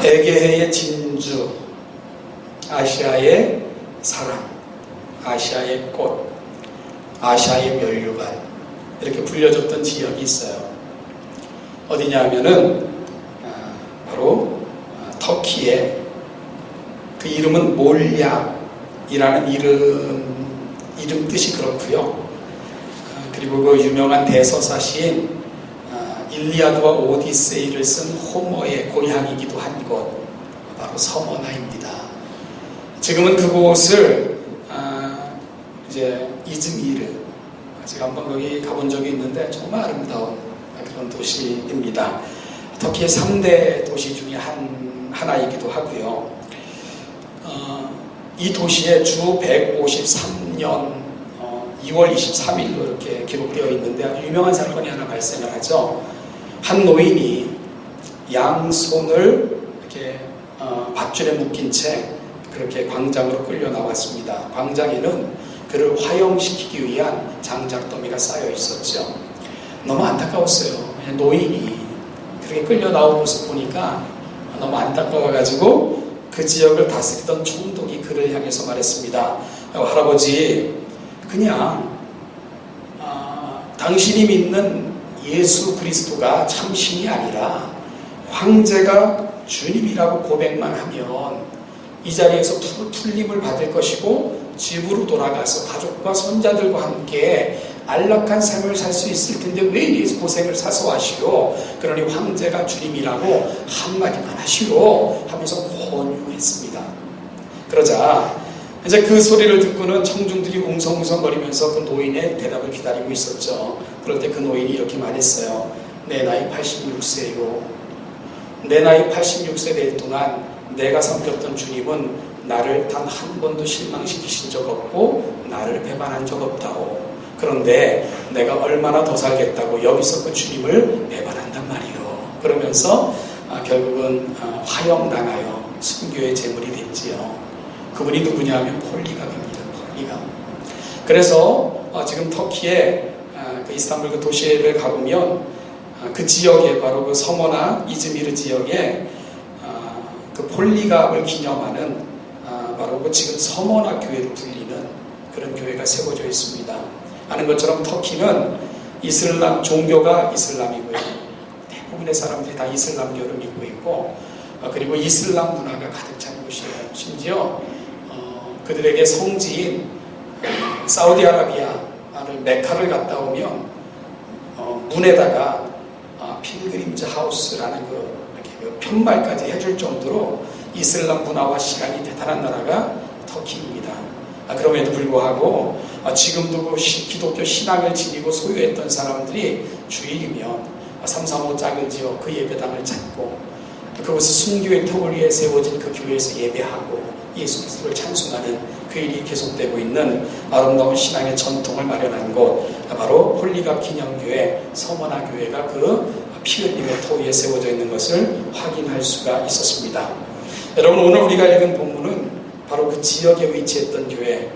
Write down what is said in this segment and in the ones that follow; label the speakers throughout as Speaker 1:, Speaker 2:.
Speaker 1: 에게해의 진주, 아시아의 사랑, 아시아의 꽃, 아시아의 면류관, 이렇게 불려졌던 지역이 있어요. 어디냐 하면은 바로 터키의, 그 이름은 몰약이라는 이름 뜻이 그렇고요. 그리고 그 유명한 대서사 시인 일리아드와 오디세이를 쓴 호머의 고향이기도 한 곳, 바로 서머나입니다. 지금은 그곳을 이제 이즈미르, 제가 한번 거기 가본 적이 있는데 정말 아름다운 그런 도시입니다. 터키의 3대 도시 중에 하나이기도 하고요. 이 도시에 주 153년 2월 23일로 이렇게 기록되어 있는데 아주 유명한 사건이 하나 발생을 하죠. 한 노인이 양손을 이렇게 밧줄에 묶인 채 그렇게 광장으로 끌려 나왔습니다. 광장에는 그를 화형시키기 위한 장작더미가 쌓여 있었죠. 너무 안타까웠어요. 노인이 그렇게 끌려 나온 모습 보니까 너무 안타까워가지고 그 지역을 다스리던 총독이 그를 향해서 말했습니다. 할아버지, 그냥 당신이 믿는 예수 그리스도가 참 신이 아니라 황제가 주님이라고 고백만 하면 이 자리에서 풀림을 받을 것이고 집으로 돌아가서 가족과 손자들과 함께 안락한 삶을 살 수 있을 텐데 왜 이리 고생을 사서 하시오? 그러니 황제가 주님이라고 한마디만 하시오 하면서 권유했습니다. 그러자 이제 그 소리를 듣고는 청중들이 웅성웅성거리면서 그 노인의 대답을 기다리고 있었죠. 그럴 때 그 노인이 이렇게 말했어요. 내 나이 86세요. 내 나이 86세 될 동안 내가 섬겼던 주님은 나를 단 한 번도 실망시키신 적 없고 나를 배반한 적 없다고. 그런데 내가 얼마나 더 살겠다고 여기서 그 주님을 배반한단 말이요. 그러면서 결국은 화형당하여 순교의 제물이 됐지요. 그분이 누구냐 하면 폴리갑입니다. 폴리갑. 그래서 지금 터키의 그 이스탄불 그 도시를 가보면 그 지역에 바로 그 서머나 이즈미르 지역에 그 폴리갑을 기념하는 바로 그 지금 서머나 교회로 불리는 그런 교회가 세워져 있습니다. 아는 것처럼 터키는 이슬람 종교가 이슬람이고요. 대부분의 사람들이 다 이슬람교를 믿고 있고 그리고 이슬람 문화가 가득 찬 곳이에요. 심지어 그들에게 성지인 사우디아라비아를 메카를 갔다 오면 문에다가 필그림즈 하우스라는 그 편말까지 해줄 정도로 이슬람 문화와 시간이 대단한 나라가 터키입니다. 그럼에도 불구하고 지금도 그 기독교 신앙을 지니고 소유했던 사람들이 주일이면 335 짝을 지어 그 예배당을 찾고 그곳에 순교의 터를 위해 세워진 그 교회에서 예배하고 예수 그리스도를 찬송하는 그 일이 계속되고 있는 아름다운 신앙의 전통을 마련한 곳, 바로 폴리갑 기념교회 서머나 교회가 그 피 흘림의 터 위에 세워져 있는 것을 확인할 수가 있었습니다. 여러분, 오늘 우리가 읽은 본문은 바로 그 지역에 위치했던 교회,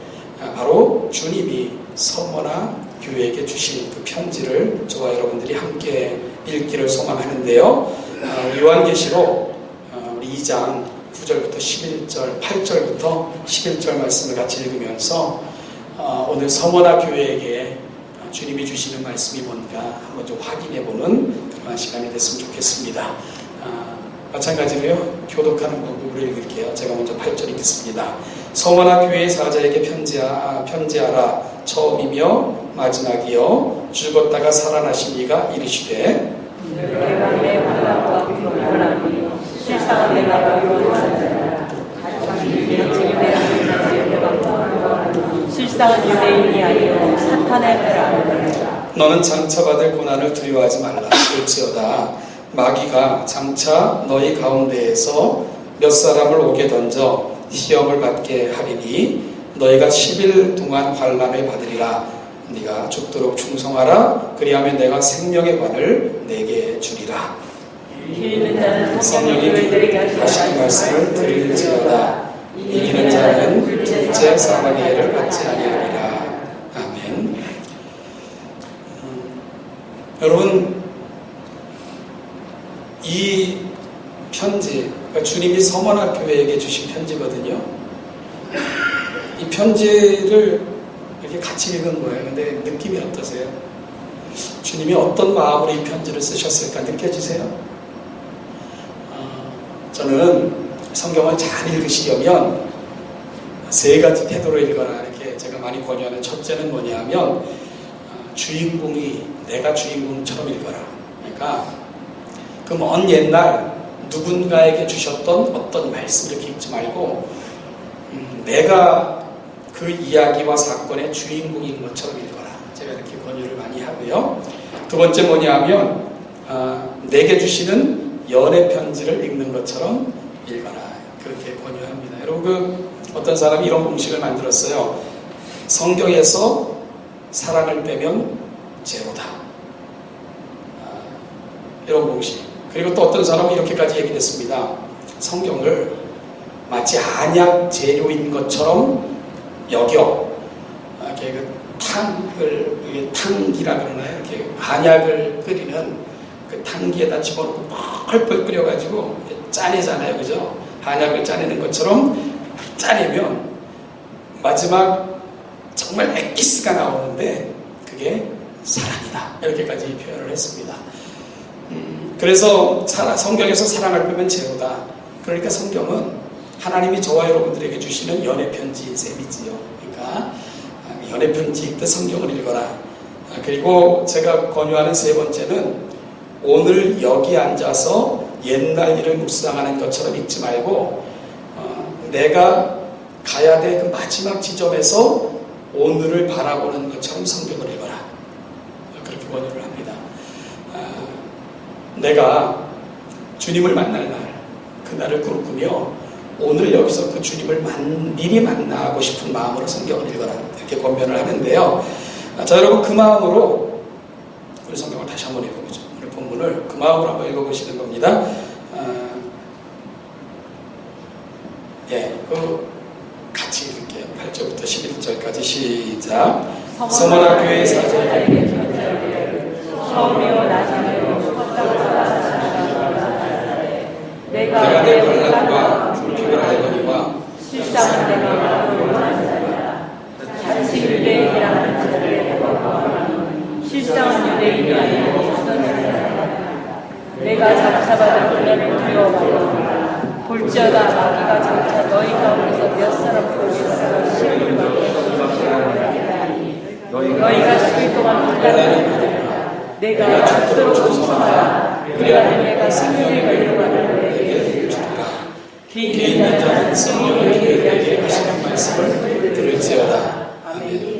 Speaker 1: 바로 주님이 서머나 교회에게 주신 그 편지를 저와 여러분들이 함께 읽기를 소망하는데요. 요한계시록 우리 2장 9절부터 11절, 8절부터 11절 말씀을 같이 읽으면서 오늘 서머나 교회에게 주님이 주시는 말씀이 뭔가 한번 좀 확인해보는 그런 시간이 됐으면 좋겠습니다. 마찬가지로요, 교독하는 방법으로 읽을게요. 제가 먼저 8절 읽겠습니다. 서머나 교회의 사자에게 편지하라. 처음이며 마지막이요 죽었다가 살아나신 이가 이르시되 실상은 유대인이 아니요 사탄의 라. 너는 장차 받을 고난을 두려워하지 말라. 그럴지어다 마귀가 장차 너희 가운데에서 몇 사람을 오게 던져 시험을 받게 하리니 너희가 10일 동안 환난을 받으리라. 네가 죽도록 충성하라. 그리하면 내가 생명의 관을 내게 주리라. 성령이 하시는 말씀을 들을지어다. 이기는 자는 둘째 사망의 해를 받지 아니하리라. 아멘. 여러분, 이 편지, 그러니까 주님이 서머나 교회에게 주신 편지거든요. 이 편지를 이렇게 같이 읽은 거예요. 근데 느낌이 어떠세요? 주님이 어떤 마음으로 이 편지를 쓰셨을까 느껴지세요? 저는 성경을 잘 읽으시려면 세 가지 태도로 읽어라 이렇게 제가 많이 권유하는 첫째는 뭐냐면 주인공이 내가 주인공처럼 읽어라. 그러니까 그 먼 옛날 누군가에게 주셨던 어떤 말씀 이렇게 읽지 말고 내가 그 이야기와 사건의 주인공인 것처럼 읽어라. 제가 이렇게 권유를 많이 하고요. 두 번째 뭐냐면 내게 주시는 연애 편지를 읽는 것처럼 읽어라. 그렇게 권유합니다. 여러분 어떤 사람이 이런 공식을 만들었어요. 성경에서 사랑을 빼면 제로다. 이런 공식. 그리고 또 어떤 사람은 이렇게까지 얘기했습니다. 성경을 마치 한약 재료인 것처럼 여겨. 이렇게 그 탕기라 그러나요? 이렇게 한약을 끓이는 그 탕기에다 집어넣고 펄펄 끓여가지고 짜내잖아요. 그죠? 한약을 짜내는 것처럼 짜내면 마지막 정말 엑기스가 나오는데 그게 사랑이다. 이렇게까지 표현을 했습니다. 그래서 성경에서 사랑을 빼면 제로다. 그러니까 성경은 하나님이 저와 여러분들에게 주시는 연애편지인 셈이지요. 그러니까 연애편지 읽듯 성경을 읽어라. 그리고 제가 권유하는 세 번째는 오늘 여기 앉아서 옛날 일을 묵상하는 것처럼 읽지 말고 내가 가야 될 그 마지막 지점에서 오늘을 바라보는 것처럼 성경을 읽어라. 그렇게 권유를 합니다. 내가 주님을 만날 날, 그날을 꿈꾸며 오늘 여기서 그 주님을 미리 만나고 싶은 마음으로 성경을 읽어라. 이렇게 권면을 하는데요. 자, 여러분 그 마음으로 우리 성경을 다시 한번 읽어보죠. 오늘 본문을 그 마음으로 한번 읽어보시는 겁니다. 같이 읽을게요. 8절부터 11절까지 시작. 서머나 교회의 사제에게
Speaker 2: 처음이요 나중에요 내가
Speaker 1: 내 반란과 불평을 알거니와
Speaker 2: 실상은 내가 원하는 자야. 자칫 유대인이라는 자들의 해법과 실상은 유대인이 아닌 어떤 자야. 내가 잡혀받을 훈련을 두려워하여 볼지어다 마귀가 장차 너희 가운데서 몇 사람 보기로 시험을 받게 너희가 10일 동안 혼란을 내가 죽도록 충성하라. 그리하여 내가 생명의 권리를 내게 주리라. 귀 있는 자는 성령의 교회에게 하시는 말씀을 들을지어다. 아멘.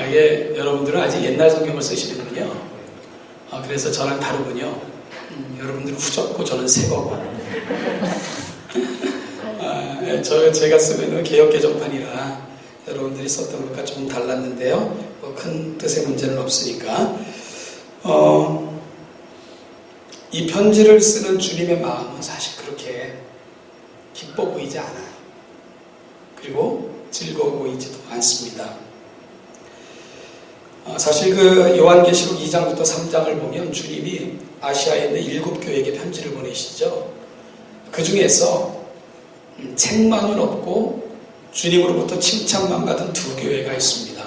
Speaker 1: 이게 여러분들은 아직 옛날 성경을 쓰시는군요. 그래서 저랑 다르군요. 여러분들은 후졌고 저는 새거고. 제가 쓰면 개역개정판이라 여러분들이 썼던 것과 조금 달랐는데요. 뭐 큰 뜻의 문제는 없으니까. 이 편지를 쓰는 주님의 마음은 사실 그렇게 기뻐 보이지 않아요. 그리고 즐거워 보이지도 않습니다. 사실 그 요한계시록 2장부터 3장을 보면 주님이 아시아에 있는 7교회에게 편지를 보내시죠. 그 중에서 책망은 없고 주님으로부터 칭찬만 받은 2교회가 있습니다.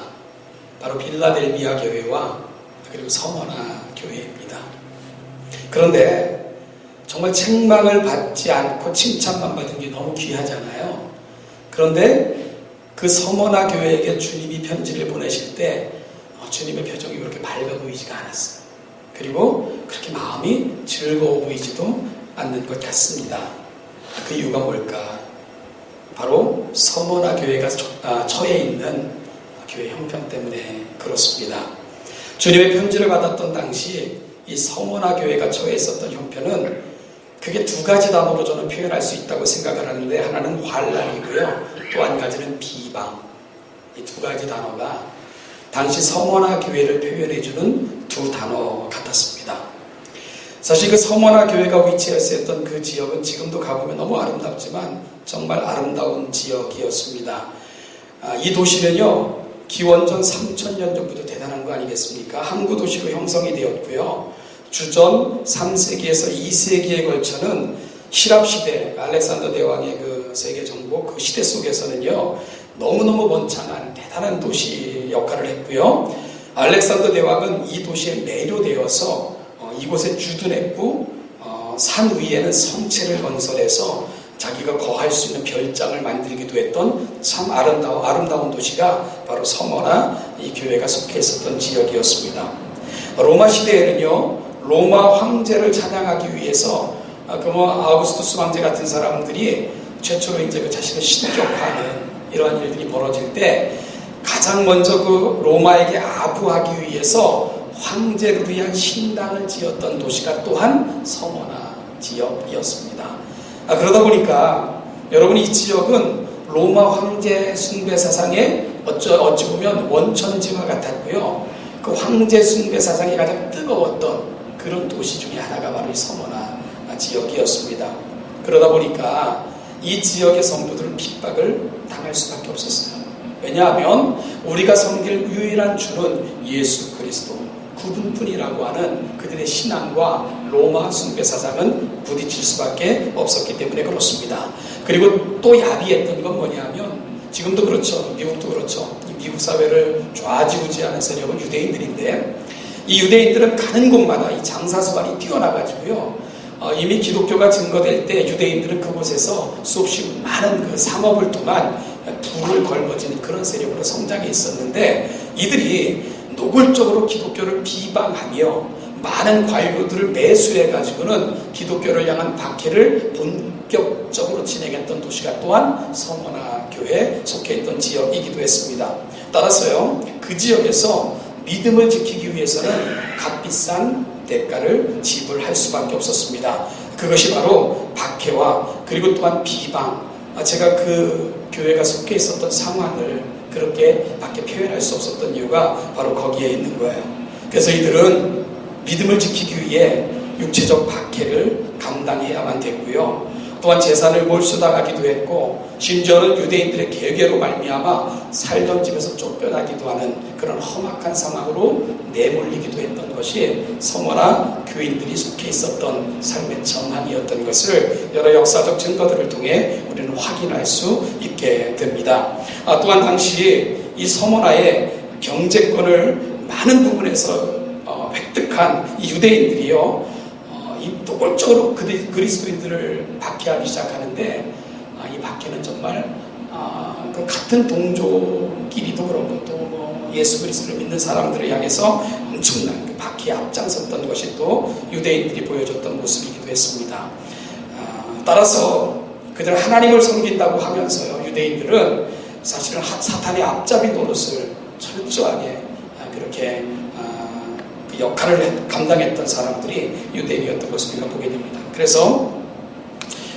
Speaker 1: 바로 빌라델비아 교회와 그리고 서머나 교회입니다. 그런데 정말 책망을 받지 않고 칭찬만 받은 게 너무 귀하잖아요. 그런데 그 서머나 교회에게 주님이 편지를 보내실 때 주님의 표정이 그렇게 밝아 보이지가 않았어요. 그리고 그렇게 마음이 즐거워 보이지도 않는 것 같습니다. 그 이유가 뭘까? 바로 서머나 교회가 처해 있는 교회 형편 때문에 그렇습니다. 주님의 편지를 받았던 당시 이 서머나 교회가 처해 있었던 형편은 그게 2가지 단어로 저는 표현할 수 있다고 생각을 하는데, 하나는 환난이고요, 또 한 가지는 비방. 이 2가지 단어가 당시 서머나 교회를 표현해주는 2 단어 같았습니다. 사실 그 서머나 교회가 위치했었던 그 지역은 지금도 가보면 너무 아름답지만 정말 아름다운 지역이었습니다. 이 도시는요, 기원전 3000년 전부터 대단한 거 아니겠습니까? 항구 도시로 형성이 되었고요. 주전 3세기에서 2세기에 걸쳐는 히랍 시대, 알렉산더 대왕의 그 세계 정복 그 시대 속에서는요, 너무너무 번창한 대단한 도시 역할을 했고요. 알렉산더 대왕은 이 도시에 매료되어서 이곳에 주둔했고, 산 위에는 성체를 건설해서 자기가 거할 수 있는 별장을 만들기도 했던 참 아름다운 도시가 바로 서머나 이 교회가 속해 있었던 지역이었습니다. 로마 시대에는요, 로마 황제를 찬양하기 위해서 아우구스투스 황제 같은 사람들이 최초로 이제 그 자신을 신격화하는 이러한 일들이 벌어질 때 가장 먼저 그 로마에게 아부하기 위해서 황제를 위한 신당을 지었던 도시가 또한 서머나 지역이었습니다. 그러다 보니까 여러분, 이 지역은 로마 황제 숭배 사상의 어찌 보면 원천지와 같았고요. 그 황제 숭배 사상이 가장 뜨거웠던 그런 도시 중에 하나가 바로 이 서머나 지역이었습니다. 그러다 보니까 이 지역의 성도들은 핍박을 당할 수밖에 없었어요. 왜냐하면 우리가 섬길 유일한 주는 예수 그리스도 그분뿐이라고 하는 그들의 신앙과 로마 숭배 사상은 부딪힐 수밖에 없었기 때문에 그렇습니다. 그리고 또 야비했던 건 뭐냐면, 지금도 그렇죠. 미국도 그렇죠. 미국 사회를 좌지우지하는 세력은 유대인들인데, 이 유대인들은 가는 곳마다 이 장사수완이 뛰어나가지고요, 이미 기독교가 증거될 때 유대인들은 그곳에서 수없이 많은 그 상업을 통한 부를 걸머지는 그런 세력으로 성장해 있었는데, 이들이 노골적으로 기독교를 비방하며 많은 관료들을 매수해가지고는 기독교를 향한 박해를 본격적으로 진행했던 도시가 또한 서머나 교회에 속해 있던 지역이기도 했습니다. 따라서요, 그 지역에서 믿음을 지키기 위해서는 값비싼 대가를 지불할 수밖에 없었습니다. 그것이 바로 박해와 그리고 또한 비방, 제가 그 교회가 속해 있었던 상황을 그렇게 밖에 표현할 수 없었던 이유가 바로 거기에 있는 거예요. 그래서 이들은 믿음을 지키기 위해 육체적 박해를 감당해야만 됐고요. 또한 재산을 몰수당하기도 했고, 심지어는 유대인들의 계계로 말미암아 살던 집에서 쫓겨나기도 하는 그런 험악한 상황으로 내몰리기도 했던 것이 서머나 교인들이 속해 있었던 삶의 정황이었던 것을 여러 역사적 증거들을 통해 우리는 확인할 수 있게 됩니다. 또한 당시 이 서머나의 경제권을 많은 부분에서 획득한 이 유대인들이요, 노골적으로 그리스도인들을 박해하기 시작하는데, 이 박해는 정말 그 같은 동족끼리도 그렇고 또 예수 그리스도를 믿는 사람들을 향해서 엄청난 그 박해에 앞장섰던 것이 또 유대인들이 보여줬던 모습이기도 했습니다. 따라서 그들 하나님을 섬긴다고 하면서요, 유대인들은 사실은 사탄의 앞잡이 노릇을 철저하게 그렇게 그 역할을 감당했던 사람들이 유대인이었던 것을 우리가 보게 됩니다. 그래서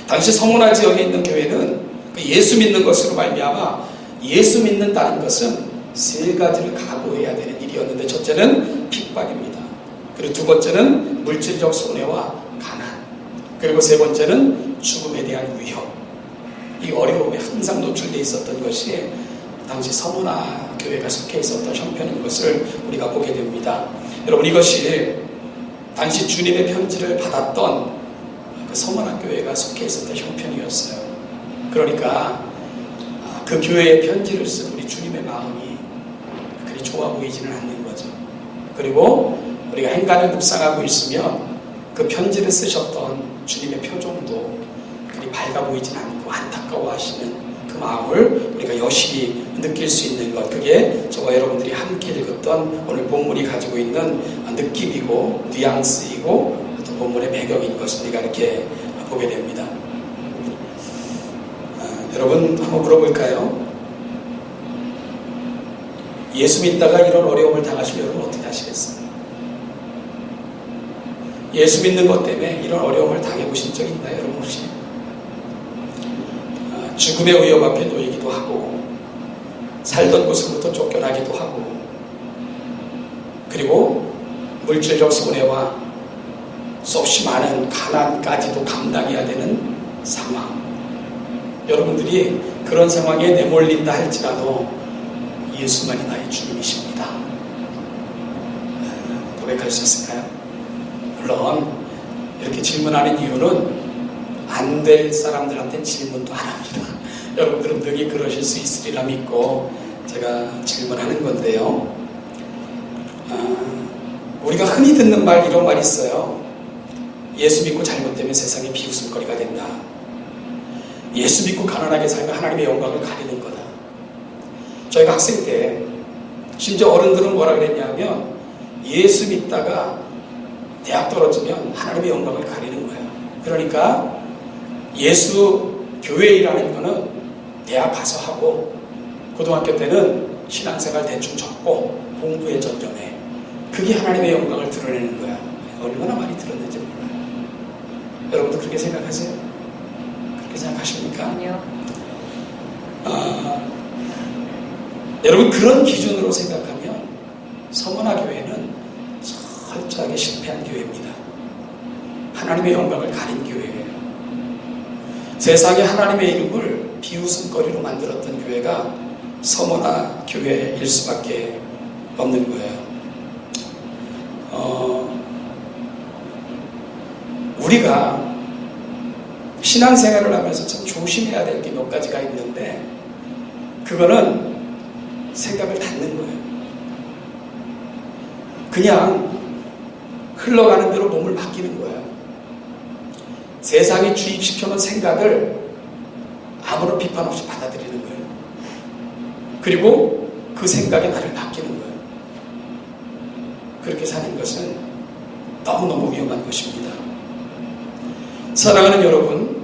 Speaker 1: 당시 서머나 지역에 있는 교회는 그 예수 믿는 것으로 말미암아 예수 믿는다는 것은 세 가지를 각오해야 되는 일이었는데, 첫째는 핍박입니다. 그리고 두 번째는 물질적 손해와 가난, 그리고 세 번째는 죽음에 대한 위협. 이 어려움에 항상 노출되어 있었던 것이 당시 서머나 교회가 속해 있었던 형편인 것을 우리가 보게 됩니다. 여러분, 이것이 당시 주님의 편지를 받았던 그 서머나 교회가 속해 있었던 형편이었어요. 그러니까 그 교회의 편지를 쓴 우리 주님의 마음이 그리 좋아 보이지는 않는 거죠. 그리고 우리가 행간을 묵상하고 있으면 그 편지를 쓰셨던 주님의 표정도 그리 밝아 보이지는 않고 안타까워하시는 그 마음을 우리가 여실히 느낄 수 있는 것, 그게 저와 여러분들이 함께 읽었던 오늘 본문이 가지고 있는 느낌이고 뉘앙스이고 또 본문의 배경인 것을 우리가 이렇게 보게 됩니다. 여러분, 한번 물어볼까요? 예수 믿다가 이런 어려움을 당하시면 여러분 어떻게 하시겠어요? 예수 믿는 것 때문에 이런 어려움을 당해보신 적 있나요, 여러분 혹시? 죽음의 위협 앞에 놓이기도 하고, 살던 곳으로부터 쫓겨나기도 하고, 그리고 물질적 손해와 수없이 많은 가난까지도 감당해야 되는 상황. 여러분들이 그런 상황에 내몰린다 할지라도 예수만이 나의 주님이십니다. 고백할 수 있을까요? 물론 이렇게 질문하는 이유는 안 될 사람들한테는 질문도 안 합니다. 여러분들은 능히 그러실 수 있으리라 믿고 제가 질문하는 건데요. 우리가 흔히 듣는 말, 이런 말이 있어요. 예수 믿고 잘못되면 세상에 비웃음거리가 된다. 예수 믿고 가난하게 살면 하나님의 영광을 가리는 거다. 저희가 학생 때 심지어 어른들은 뭐라 그랬냐면 예수 믿다가 대학 떨어지면 하나님의 영광을 가리는 거예요. 그러니까 예수 교회 일하는 거는 대학 가서 하고 고등학교 때는 신앙생활 대충 적고 공부에 전념해. 그게 하나님의 영광을 드러내는 거야. 얼마나 많이 들었는지 몰라요. 여러분도 그렇게 생각하세요? 그렇게 생각하십니까?
Speaker 2: 아니요.
Speaker 1: 여러분 그런 기준으로 생각하면 서문화 교회는 철저하게 실패한 교회입니다. 하나님의 영광을 가린 교회예요. 세상에 하나님의 이름을 비웃음거리로 만들었던 교회가 서문화 교회일 수밖에 없는 거예요. 우리가 신앙생활을 하면서 참 조심해야 될 게 몇 가지가 있는데 그거는 생각을 닫는 거예요. 그냥 흘러가는 대로 몸을 맡기는 거예요. 세상이 주입시켜놓은 생각을 아무런 비판 없이 받아들이는 거예요. 그리고 그 생각에 나를 맡기는 거예요. 그렇게 사는 것은 너무너무 위험한 것입니다. 사랑하는 여러분,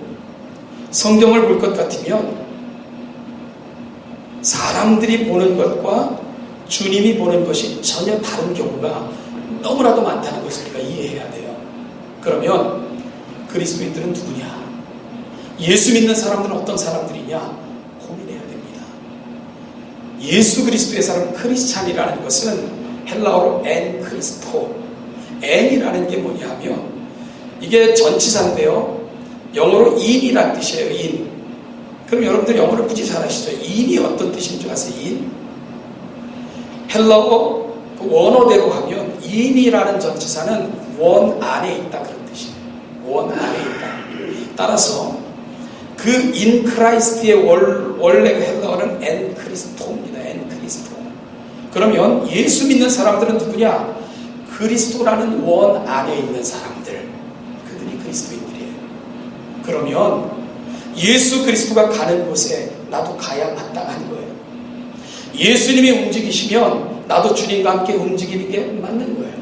Speaker 1: 성경을 볼 것 같으면 사람들이 보는 것과 주님이 보는 것이 전혀 다른 경우가 너무나도 많다는 것을 우리가 이해해야 돼요. 그러면 그리스도인들은 누구냐? 예수 믿는 사람들은 어떤 사람들이냐? 고민해야 됩니다. 예수 그리스도의 사람 크리스찬이라는 것은 헬라어로 엔 크리스토, 엔이라는 게 뭐냐면 이게 전치사인데요. 영어로 인이란 뜻이에요. 인. 그럼 여러분들 영어를 무지 잘하시죠? 인이 어떤 뜻인 줄 아세요? 인? 헬라어 그 원어대로 하면 인이라는 전치사는 원 안에 있다 그런 뜻이에요. 원 안에 있다. 따라서 그 인 크라이스트의 원래 헬라어는 엔 크리스토입니다. 엔 크리스토. 그러면 예수 믿는 사람들은 누구냐? 그리스도라는 원 안에 있는 사람들. 그들이 그리스도인들이에요. 그러면 예수 그리스도가 가는 곳에 나도 가야 마땅한 거예요. 예수님이 움직이시면 나도 주님과 함께 움직이는 게 맞는 거예요.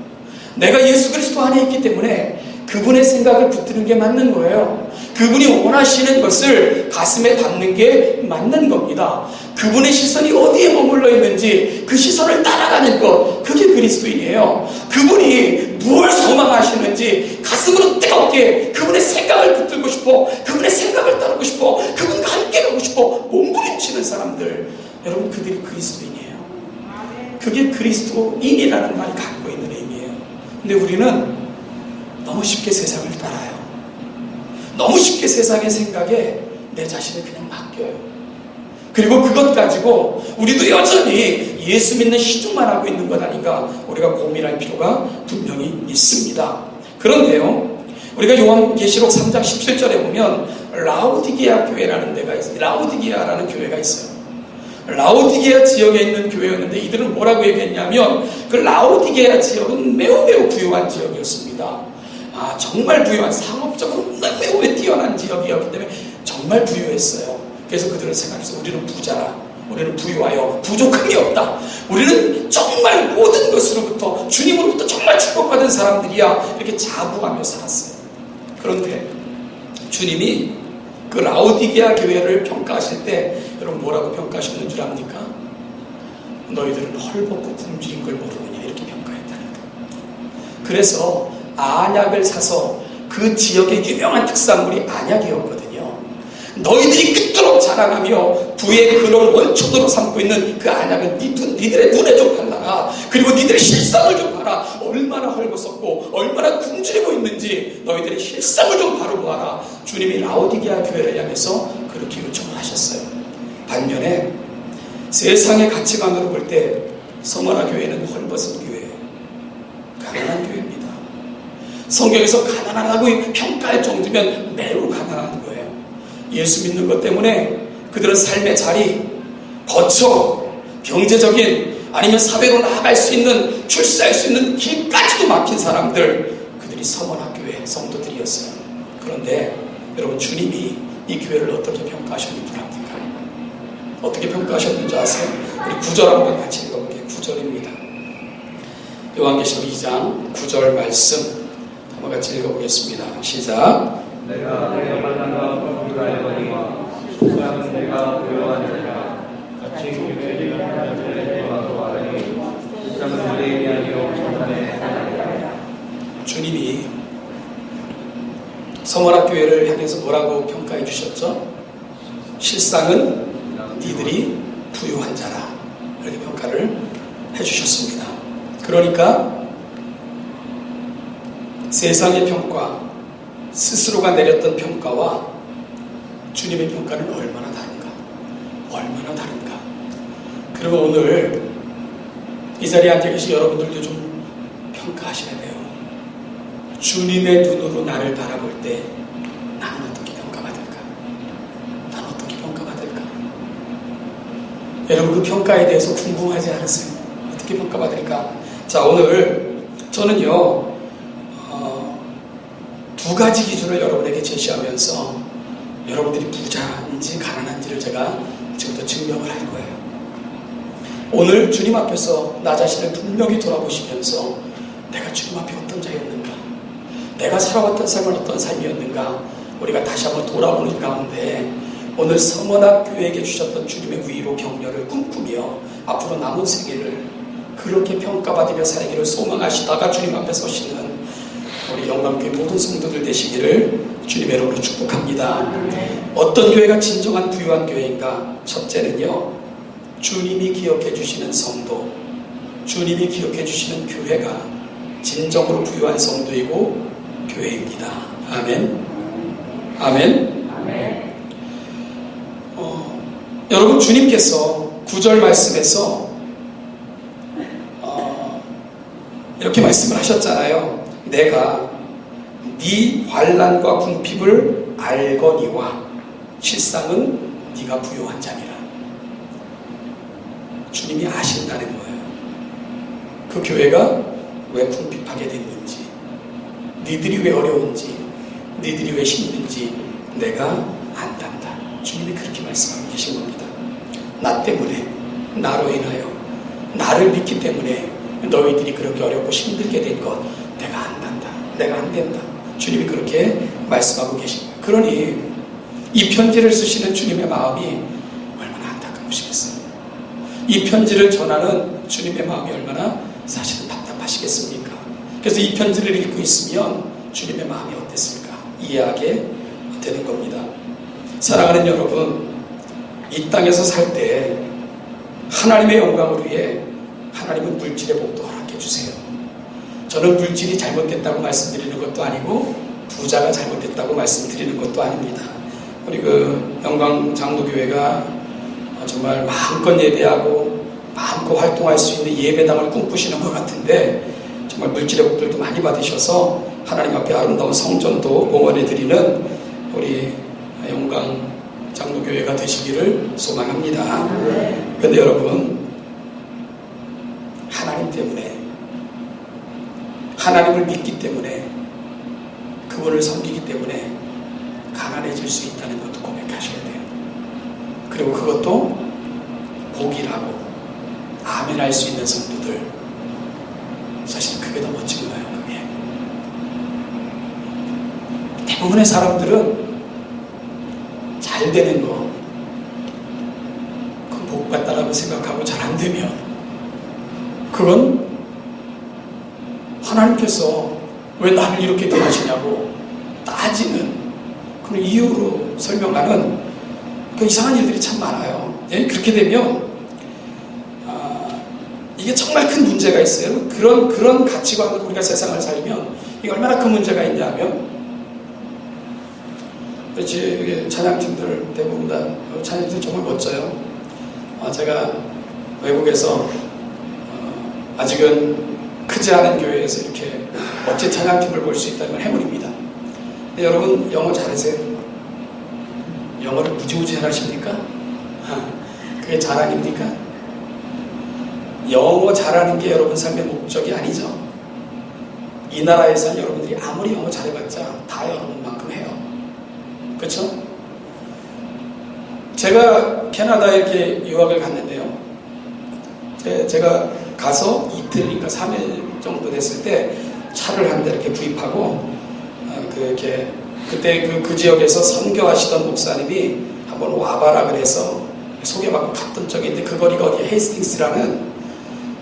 Speaker 1: 내가 예수 그리스도 안에 있기 때문에 그분의 생각을 붙드는 게 맞는 거예요. 그분이 원하시는 것을 가슴에 담는 게 맞는 겁니다. 그분의 시선이 어디에 머물러 있는지 그 시선을 따라가는 것, 그게 그리스도인이에요. 그분이 무엇을 소망하시는지 가슴으로 뜨겁게 그분의 생각을 붙들고 싶어, 그분의 생각을 따르고 싶어, 그분과 함께 가고 싶어 몸부림치는 사람들, 여러분 그들이 그리스도인이에요. 그게 그리스도인이라는 말이 갖고 있는 의미예요. 근데 우리는 너무 쉽게 세상을 따라요. 너무 쉽게 세상의 생각에 내 자신을 그냥 맡겨요. 그리고 그것 가지고 우리도 여전히 예수 믿는 시중만 하고 있는 것 아닌가 우리가 고민할 필요가 분명히 있습니다. 그런데요, 우리가 요한계시록 3장 17절에 보면 라오디게아 교회라는 데가 있어요. 라오디게아라는 교회가 있어요. 라오디게아 지역에 있는 교회였는데 이들은 뭐라고 얘기했냐면 그 라오디게아 지역은 매우 부유한 지역이었습니다. 정말 부유한, 상업적으로 매우 뛰어난 지역이었기 때문에 정말 부유했어요. 그래서 그들은 생각했어요. 우리는 부자라. 우리는 부유하여 부족함이 없다. 우리는 정말 모든 것으로부터 주님으로부터 정말 축복받은 사람들이야. 이렇게 자부하며 살았어요. 그런데 주님이 그 라오디게아 교회를 평가하실 때 여러분 뭐라고 평가하셨는 줄 압니까? 너희들은 헐벗고 굶주린 걸 모르느냐 이렇게 평가했다니까. 그래서 안약을 사서 그 지역의 유명한 특산물이 안약이었거든요. 너희들이 그토록 자랑하며 부의 그런 원초도로 삼고 있는 그 안약을 니들의 눈에 좀 발라라. 그리고 니들의 실상을 좀 봐라. 얼마나 헐벗었고 얼마나 굶주리고 있는지 너희들의 실상을 좀 바로 보아라. 주님이 라오디게아 교회를 향해서 그렇게 요청을 하셨어요. 반면에 세상의 가치관으로 볼 때 서머나 교회는 헐벗은 교회예요. 가난한 교회입니다. 성경에서 가난하다고 평가할 정도면 매우 가난한 거예요. 예수 믿는 것 때문에 그들은 삶의 자리, 거처, 경제적인 아니면 사회로 나아갈 수 있는, 출세할 수 있는 길까지도 막힌 사람들, 그들이 서머나교회 성도들이었어요. 그런데 여러분, 주님이 이 교회를 어떻게 평가하셨는지 압니까? 어떻게 평가하셨는지 아세요? 우리 9절 한번 같이 읽어볼게요. 9절입니다. 요한계시록 2장 9절 말씀 한번 같이 읽어보겠습니다. 시작.
Speaker 3: 내가 내 만남과 공부를 알거니와 수상은 내가 고요한 자라 같이 교회를 하는 자들의 대화도 알으니 수상은 유대인이 아니요 천산의 하나니라.
Speaker 1: 주님이 서머나교회를 향해서 뭐라고 평가해 주셨죠? 실상은 니들이 부유한 자라, 이렇게 평가를 해 주셨습니다. 그러니까 세상의 평가, 스스로가 내렸던 평가와 주님의 평가는 얼마나 다른가, 얼마나 다른가. 그리고 오늘 이 자리에 앉아 계신 여러분들도 좀 평가하셔야 돼요. 주님의 눈으로 나를 바라볼 때 나는 어떻게 평가받을까? 난 어떻게 평가받을까? 여러분, 그 평가에 대해서 궁금하지 않으세요? 어떻게 평가받을까? 자, 오늘 저는요, 두 가지 기준을 여러분에게 제시하면서 여러분들이 부자인지 가난한지를 제가 지금부터 증명을 할 거예요. 오늘 주님 앞에서 나 자신을 분명히 돌아보시면서 내가 주님 앞에 어떤 자였는가, 내가 살아왔던 삶은 어떤 삶이었는가, 우리가 다시 한번 돌아보는 가운데 오늘 서머나교회에게 주셨던 주님의 위로 격려를 꿈꾸며 앞으로 남은 세계를 그렇게 평가받으며 살기를 소망하시다가 주님 앞에 서시는 우리 영광교회 모든 성도들 되시기를 주님의 이름으로 축복합니다. 어떤 교회가 진정한 부유한 교회인가? 첫째는요, 주님이 기억해 주시는 성도, 주님이 기억해 주시는 교회가 진정으로 부유한 성도이고 교회입니다. 아멘. 아멘.
Speaker 2: 아멘.
Speaker 1: 여러분, 주님께서 9절 말씀에서 이렇게 말씀을 하셨잖아요. 내가 네 환난과 궁핍을 알거니와 실상은 네가 부유한 자니라. 주님이 아신다는 거예요. 그 교회가 왜 궁핍하게 됐는지, 니들이 왜 어려운지, 니들이 왜 힘든지 내가 안단다. 주님이 그렇게 말씀하고 계신 겁니다. 나 때문에, 나로 인하여, 나를 믿기 때문에 너희들이 그렇게 어렵고 힘들게 된 것 내가 안단다. 내가 안 된다. 주님이 그렇게 말씀하고 계신 거예요. 그러니 이 편지를 쓰시는 주님의 마음이 얼마나 안타까우시겠어요. 이 편지를 전하는 주님의 마음이 얼마나 사실은 답답하시겠습니까? 그래서 이 편지를 읽고 있으면 주님의 마음이 어땠을까 이해하게 되는 겁니다. 사랑하는 여러분, 이 땅에서 살 때 하나님의 영광을 위해 하나님은 물질의 복도 허락해 주세요. 저는 물질이 잘못됐다고 말씀드리는 것도 아니고 부자가 잘못됐다고 말씀드리는 것도 아닙니다. 우리 그 영광 장로교회가 정말 마음껏 예배하고 마음껏 활동할 수 있는 예배당을 꿈꾸시는 것 같은데 정말 물질의 복들도 많이 받으셔서 하나님 앞에 아름다운 성전도 공헌해 드리는 우리 영광 장로교회가 되시기를 소망합니다. 그런데 여러분, 하나님 때문에, 하나님을 믿기 때문에, 그분을 섬기기 때문에 가난해질 수 있다는 것도 고백하셔야 돼요. 그리고 그것도 복이라고 아멘할 수 있는 성도들, 사실 그게 더 멋진 거예요. 그게 대부분의 사람들은 잘 되는 거, 그 복 같다라고 생각하고 잘 안 되면 그건 하나님께서 왜 나를 이렇게 대하시냐고 따지는 그런 이유로 설명하는 그 이상한 일들이 참 많아요. 예? 그렇게 되면 이게 정말 큰 문제가 있어요. 그런 가치관으로 우리가 세상을 살면 이게 얼마나 큰 문제가 있냐면, 그렇지, 찬양팀들 대부분 다 찬양팀 정말 멋져요. 제가 외국에서 아직은 크지 않은 교회에서 이렇게 멋진 찬양팀을 볼 수 있다는 건 행운입니다. 근데 여러분 영어 잘하세요? 영어를 무지무지 잘하십니까? 그게 자랑입니까? 영어 잘하는 게 여러분 삶의 목적이 아니죠. 이 나라에서는 여러분들이 아무리 영어 잘해봤자 다 여러분만큼 해요. 그렇죠? 제가 캐나다에 이렇게 유학을 갔는데요. 제가 가서 이틀인가 3일 정도 됐을 때 차를 한 대 이렇게 구입하고 그때 그 지역에서 선교하시던 목사님이 한번 와봐라 그래서 소개받고 갔던 적이 있는데 그 거리가 어디 헤이스팅스라는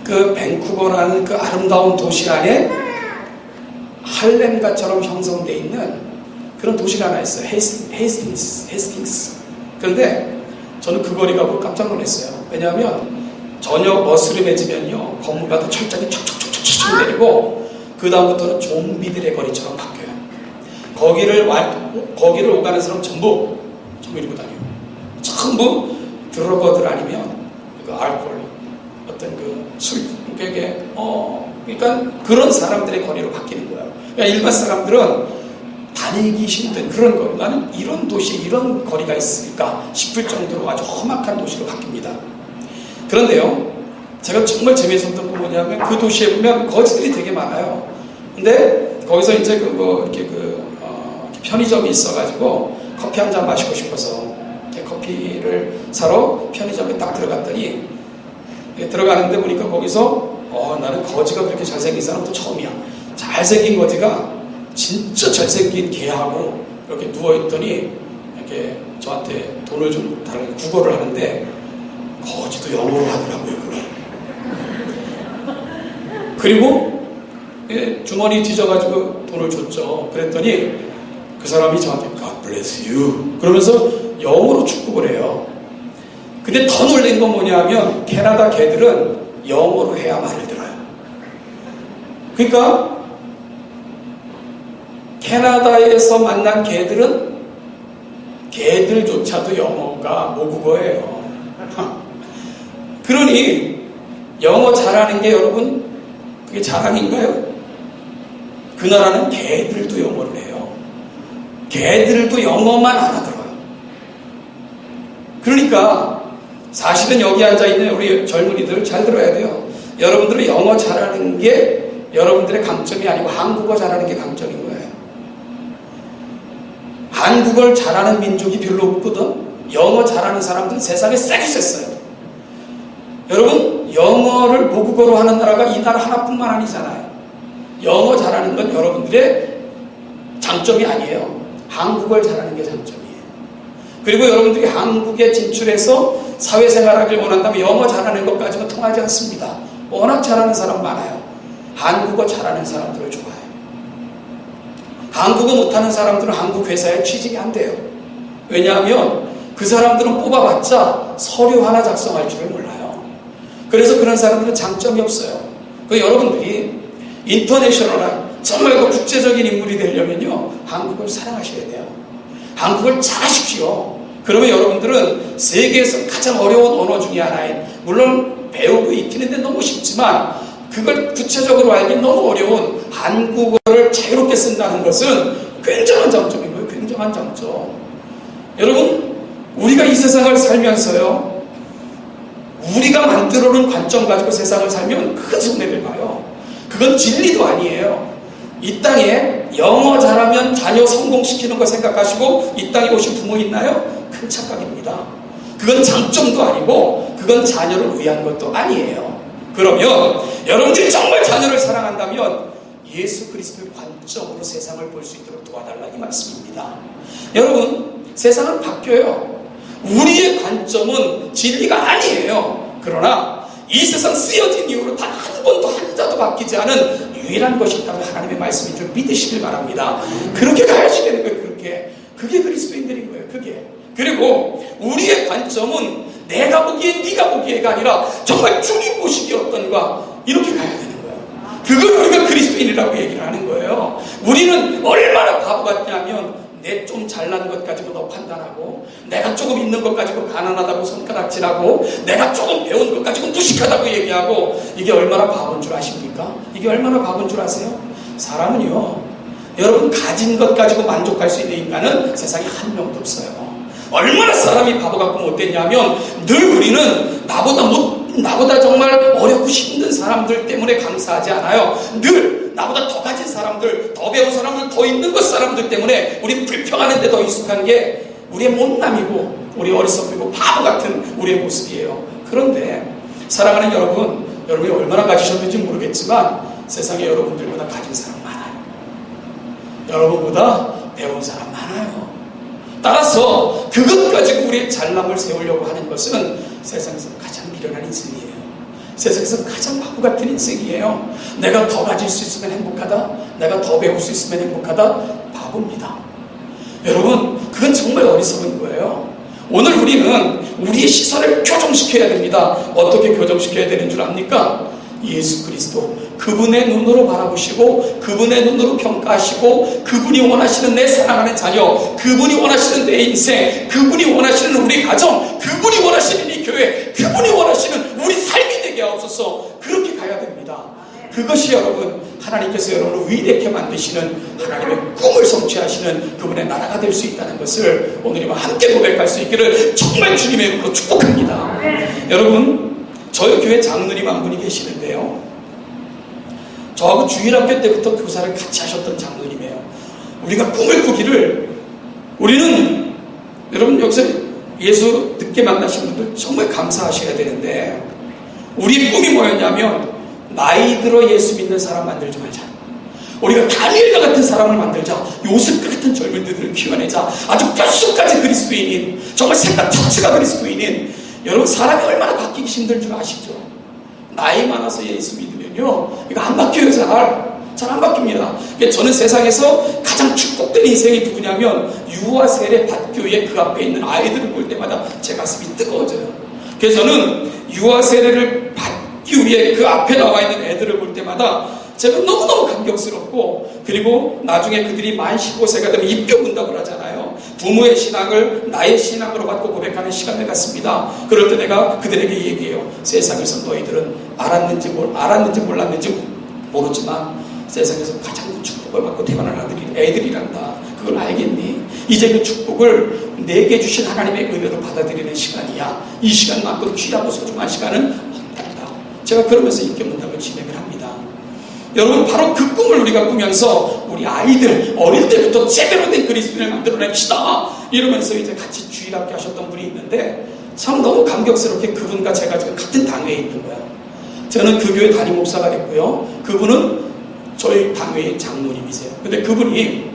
Speaker 1: 그 밴쿠버라는 그 아름다운 도시 안에 할렘가처럼 형성되어 있는 그런 도시가 하나 있어요. 헤이스팅스. 그런데 저는 그 거리 가고 깜짝 놀랐어요. 왜냐하면 저녁 어스름해지면요 건물마다 철장이 척척척척 내리고 그 다음부터는 좀비들의 거리처럼 바뀌어요. 거기를 오가는 사람 전부 이러고 다녀요. 전부 드러거들 아니면 그 알코올 어떤 그 술 그러니까 그런 사람들의 거리로 바뀌는 거예요. 그러니까 일반 사람들은 다니기 힘든 그런 거. 나는 이런 도시에 이런 거리가 있을까 싶을 정도로 아주 험악한 도시로 바뀝니다. 그런데요, 제가 정말 재미있었던 건 뭐냐면 그 도시에 보면 거지들이 되게 많아요. 근데 거기서 이제 이렇게 편의점이 있어가지고 커피 한 잔 마시고 싶어서 커피를 사러 편의점에 딱 들어갔더니 들어가는데 보니까 거기서 나는 거지가 그렇게 잘생긴 사람도 처음이야. 잘생긴 거지가 진짜 잘생긴 개하고 이렇게 누워있더니 이렇게 저한테 돈을 좀 달라고 구걸을 하는데 거지도 영어로 하더라고요. 그걸. 그리고 주머니 뒤져가지고 돈을 줬죠. 그랬더니 그 사람이 저한테 God bless you 그러면서 영어로 축복을 해요. 근데 더 놀란 건 뭐냐면 캐나다 개들은 영어로 해야 말을 들어요. 그러니까 캐나다에서 만난 개들은 개들조차도 영어가 모국어예요. 그러니 영어 잘하는 게 여러분 그게 자랑인가요? 그 나라는 개들도 영어를 해요. 개들도 영어만 알아들어요. 그러니까 사실은 여기 앉아있는 우리 젊은이들 잘 들어야 돼요. 여러분들은 영어 잘하는 게 여러분들의 강점이 아니고 한국어 잘하는 게 강점인 거예요. 한국어를 잘하는 민족이 별로 없거든. 영어 잘하는 사람들은 세상에 싹이 셌어요. 여러분 영어를 모국어로 하는 나라가 이 나라 하나뿐만 아니잖아요. 영어 잘하는 건 여러분들의 장점이 아니에요. 한국어를 잘하는 게 장점이에요. 그리고 여러분들이 한국에 진출해서 사회생활하길 원한다면 영어 잘하는 것까지는 통하지 않습니다. 워낙 잘하는 사람 많아요. 한국어 잘하는 사람들을 좋아해요. 한국어 못하는 사람들은 한국 회사에 취직이 안 돼요. 왜냐하면 그 사람들은 뽑아봤자 서류 하나 작성할 줄을 몰라요. 그래서 그런 사람들은 장점이 없어요. 여러분들이 인터내셔널한 정말 국제적인 인물이 되려면요 한국을 사랑하셔야 돼요. 한국을 잘하십시오. 그러면 여러분들은 세계에서 가장 어려운 언어 중에 하나인, 물론 배우고 익히는데 너무 쉽지만 그걸 구체적으로 알기 너무 어려운 한국어를 자유롭게 쓴다는 것은 굉장한 장점인 거예요. 굉장한 장점. 여러분 우리가 이 세상을 살면서요 우리가 만들어놓은 관점 가지고 세상을 살면 큰 손해를 봐요. 그건 진리도 아니에요. 이 땅에 영어 잘하면 자녀 성공시키는 거 생각하시고 이 땅에 오신 부모 있나요? 큰 착각입니다. 그건 장점도 아니고 그건 자녀를 위한 것도 아니에요. 그러면 여러분들이 정말 자녀를 사랑한다면 예수 그리스도의 관점으로 세상을 볼 수 있도록 도와달라 이 말씀입니다. 여러분 세상은 바뀌어요. 우리의 관점은 진리가 아니에요. 그러나 이 세상 쓰여진 이후로 단 한 번도 한자도 바뀌지 않은 유일한 것이 있다면 하나님의 말씀인 줄 믿으시길 바랍니다. 그렇게 가야지 되는 거예요. 그게 그리스도인들인 거예요. 그게. 그리고 우리의 관점은 내가 보기에 네가 보기에가 아니라 정말 주님 보시기에 어떤가 이렇게 가야 되는 거예요. 그걸 우리가 그리스도인이라고 얘기를 하는 거예요. 우리는 얼마나 바보 같냐면 내 좀 잘난 것 가지고 너 판단하고, 내가 조금 있는 것 가지고 가난하다고 손가락질하고, 내가 조금 배운 것 가지고 무식하다고 얘기하고, 이게 얼마나 바본 줄 아십니까? 이게 얼마나 바본 줄 아세요? 사람은요, 여러분 가진 것 가지고 만족할 수 있는 인간은 세상에 한 명도 없어요. 얼마나 사람이 바보 같고 못됐냐면, 늘 우리는 나보다 정말 어렵고 힘든 사람들 때문에 감사하지 않아요. 늘 나보다 더 가진 사람들, 더 배운 사람들, 더 있는 것 사람들 때문에 우리는 불평하는데 더 익숙한 게 우리의 못남이고, 우리 어리석고 바보 같은 우리의 모습이에요. 그런데 사랑하는 여러분, 여러분이 얼마나 가지셨는지 모르겠지만 세상에 여러분들보다 가진 사람 많아요. 여러분보다 배운 사람 많아요. 따라서 그것 가지고 우리의 잘남을 세우려고 하는 것은 세상에서 가장 미련한 인생이에요. 세상에서 가장 바보 같은 인생이에요. 내가 더 가질 수 있으면 행복하다, 내가 더 배울 수 있으면 행복하다, 바보입니다. 여러분, 그건 정말 어리석은 거예요. 오늘 우리는 우리의 시선을 교정시켜야 됩니다. 어떻게 교정시켜야 되는 줄 압니까? 예수 그리스도, 그분의 눈으로 바라보시고, 그분의 눈으로 평가하시고, 그분이 원하시는 내 사랑하는 자녀, 그분이 원하시는 내 인생, 그분이 원하시는 우리 가정, 그분이 원하시는 이 교회, 그분이 원하시는 우리 삶이 되게 하옵소서. 그렇게 가야 됩니다. 그것이 여러분, 하나님께서 여러분을 위대하게 만드시는 하나님의 꿈을 성취하시는 그분의 나라가 될 수 있다는 것을 오늘이와 함께 고백할 수 있기를 정말 주님의 이름으로 축복합니다. 여러분, 저희 교회 장로님 한 분이 계시는데요, 저하고 주일학교 때부터 교사를 같이 하셨던 장로님이에요. 우리가 꿈을 꾸기를, 우리는 여러분 여기서 예수 늦게 만나신 분들 정말 감사하셔야 되는데, 우리 꿈이 뭐였냐면 나이 들어 예수 믿는 사람 만들지 말자, 우리가 다니엘과 같은 사람을 만들자, 요셉과 같은 젊은이들을 키워내자, 아주 뼛속까지 그리스도인인, 정말 생각 자체가 그리스도인인. 여러분, 사람이 얼마나 바뀌기 힘든 줄 아시죠? 나이 많아서 예수 믿으면요, 이거 안 바뀌어요. 잘 안 바뀝니다. 저는 세상에서 가장 축복된 인생이 누구냐면, 유아 세례 밭교회 그 앞에 있는 아이들을 볼 때마다 제 가슴이 뜨거워져요. 그래서 저는 유아 세례를 받기 위해 그 앞에 나와 있는 애들을 볼 때마다 제가 너무너무 감격스럽고, 그리고 나중에 그들이 만 15세가 되면 입교 문답을 하잖아요. 부모의 신앙을 나의 신앙으로 받고 고백하는 시간을 갖습니다. 그럴 때 내가 그들에게 얘기해요. 세상에서 너희들은 알았는지 몰랐는지 모르지만 세상에서 가장 큰 축복을 받고 태어난 애들이란다. 그걸 알겠니? 이제 그 축복을 내게 주신 하나님의 은혜로 받아들이는 시간이야. 이 시간만큼 귀하고 소중한 시간은 없단다. 제가 그러면서 입교 문답을 진행을 합니다. 여러분, 바로 그 꿈을 우리가 꾸면서 우리 아이들 어릴 때부터 제대로 된 그리스도인을 만들어냅시다, 이러면서 이제 같이 주일학교 하셨던 분이 있는데, 참 너무 감격스럽게 그분과 제가 지금 같은 당회에 있는 거예요. 저는 그 교회 담임 목사가 됐고요, 그분은 저희 당회의 장로님이세요. 근데 그분이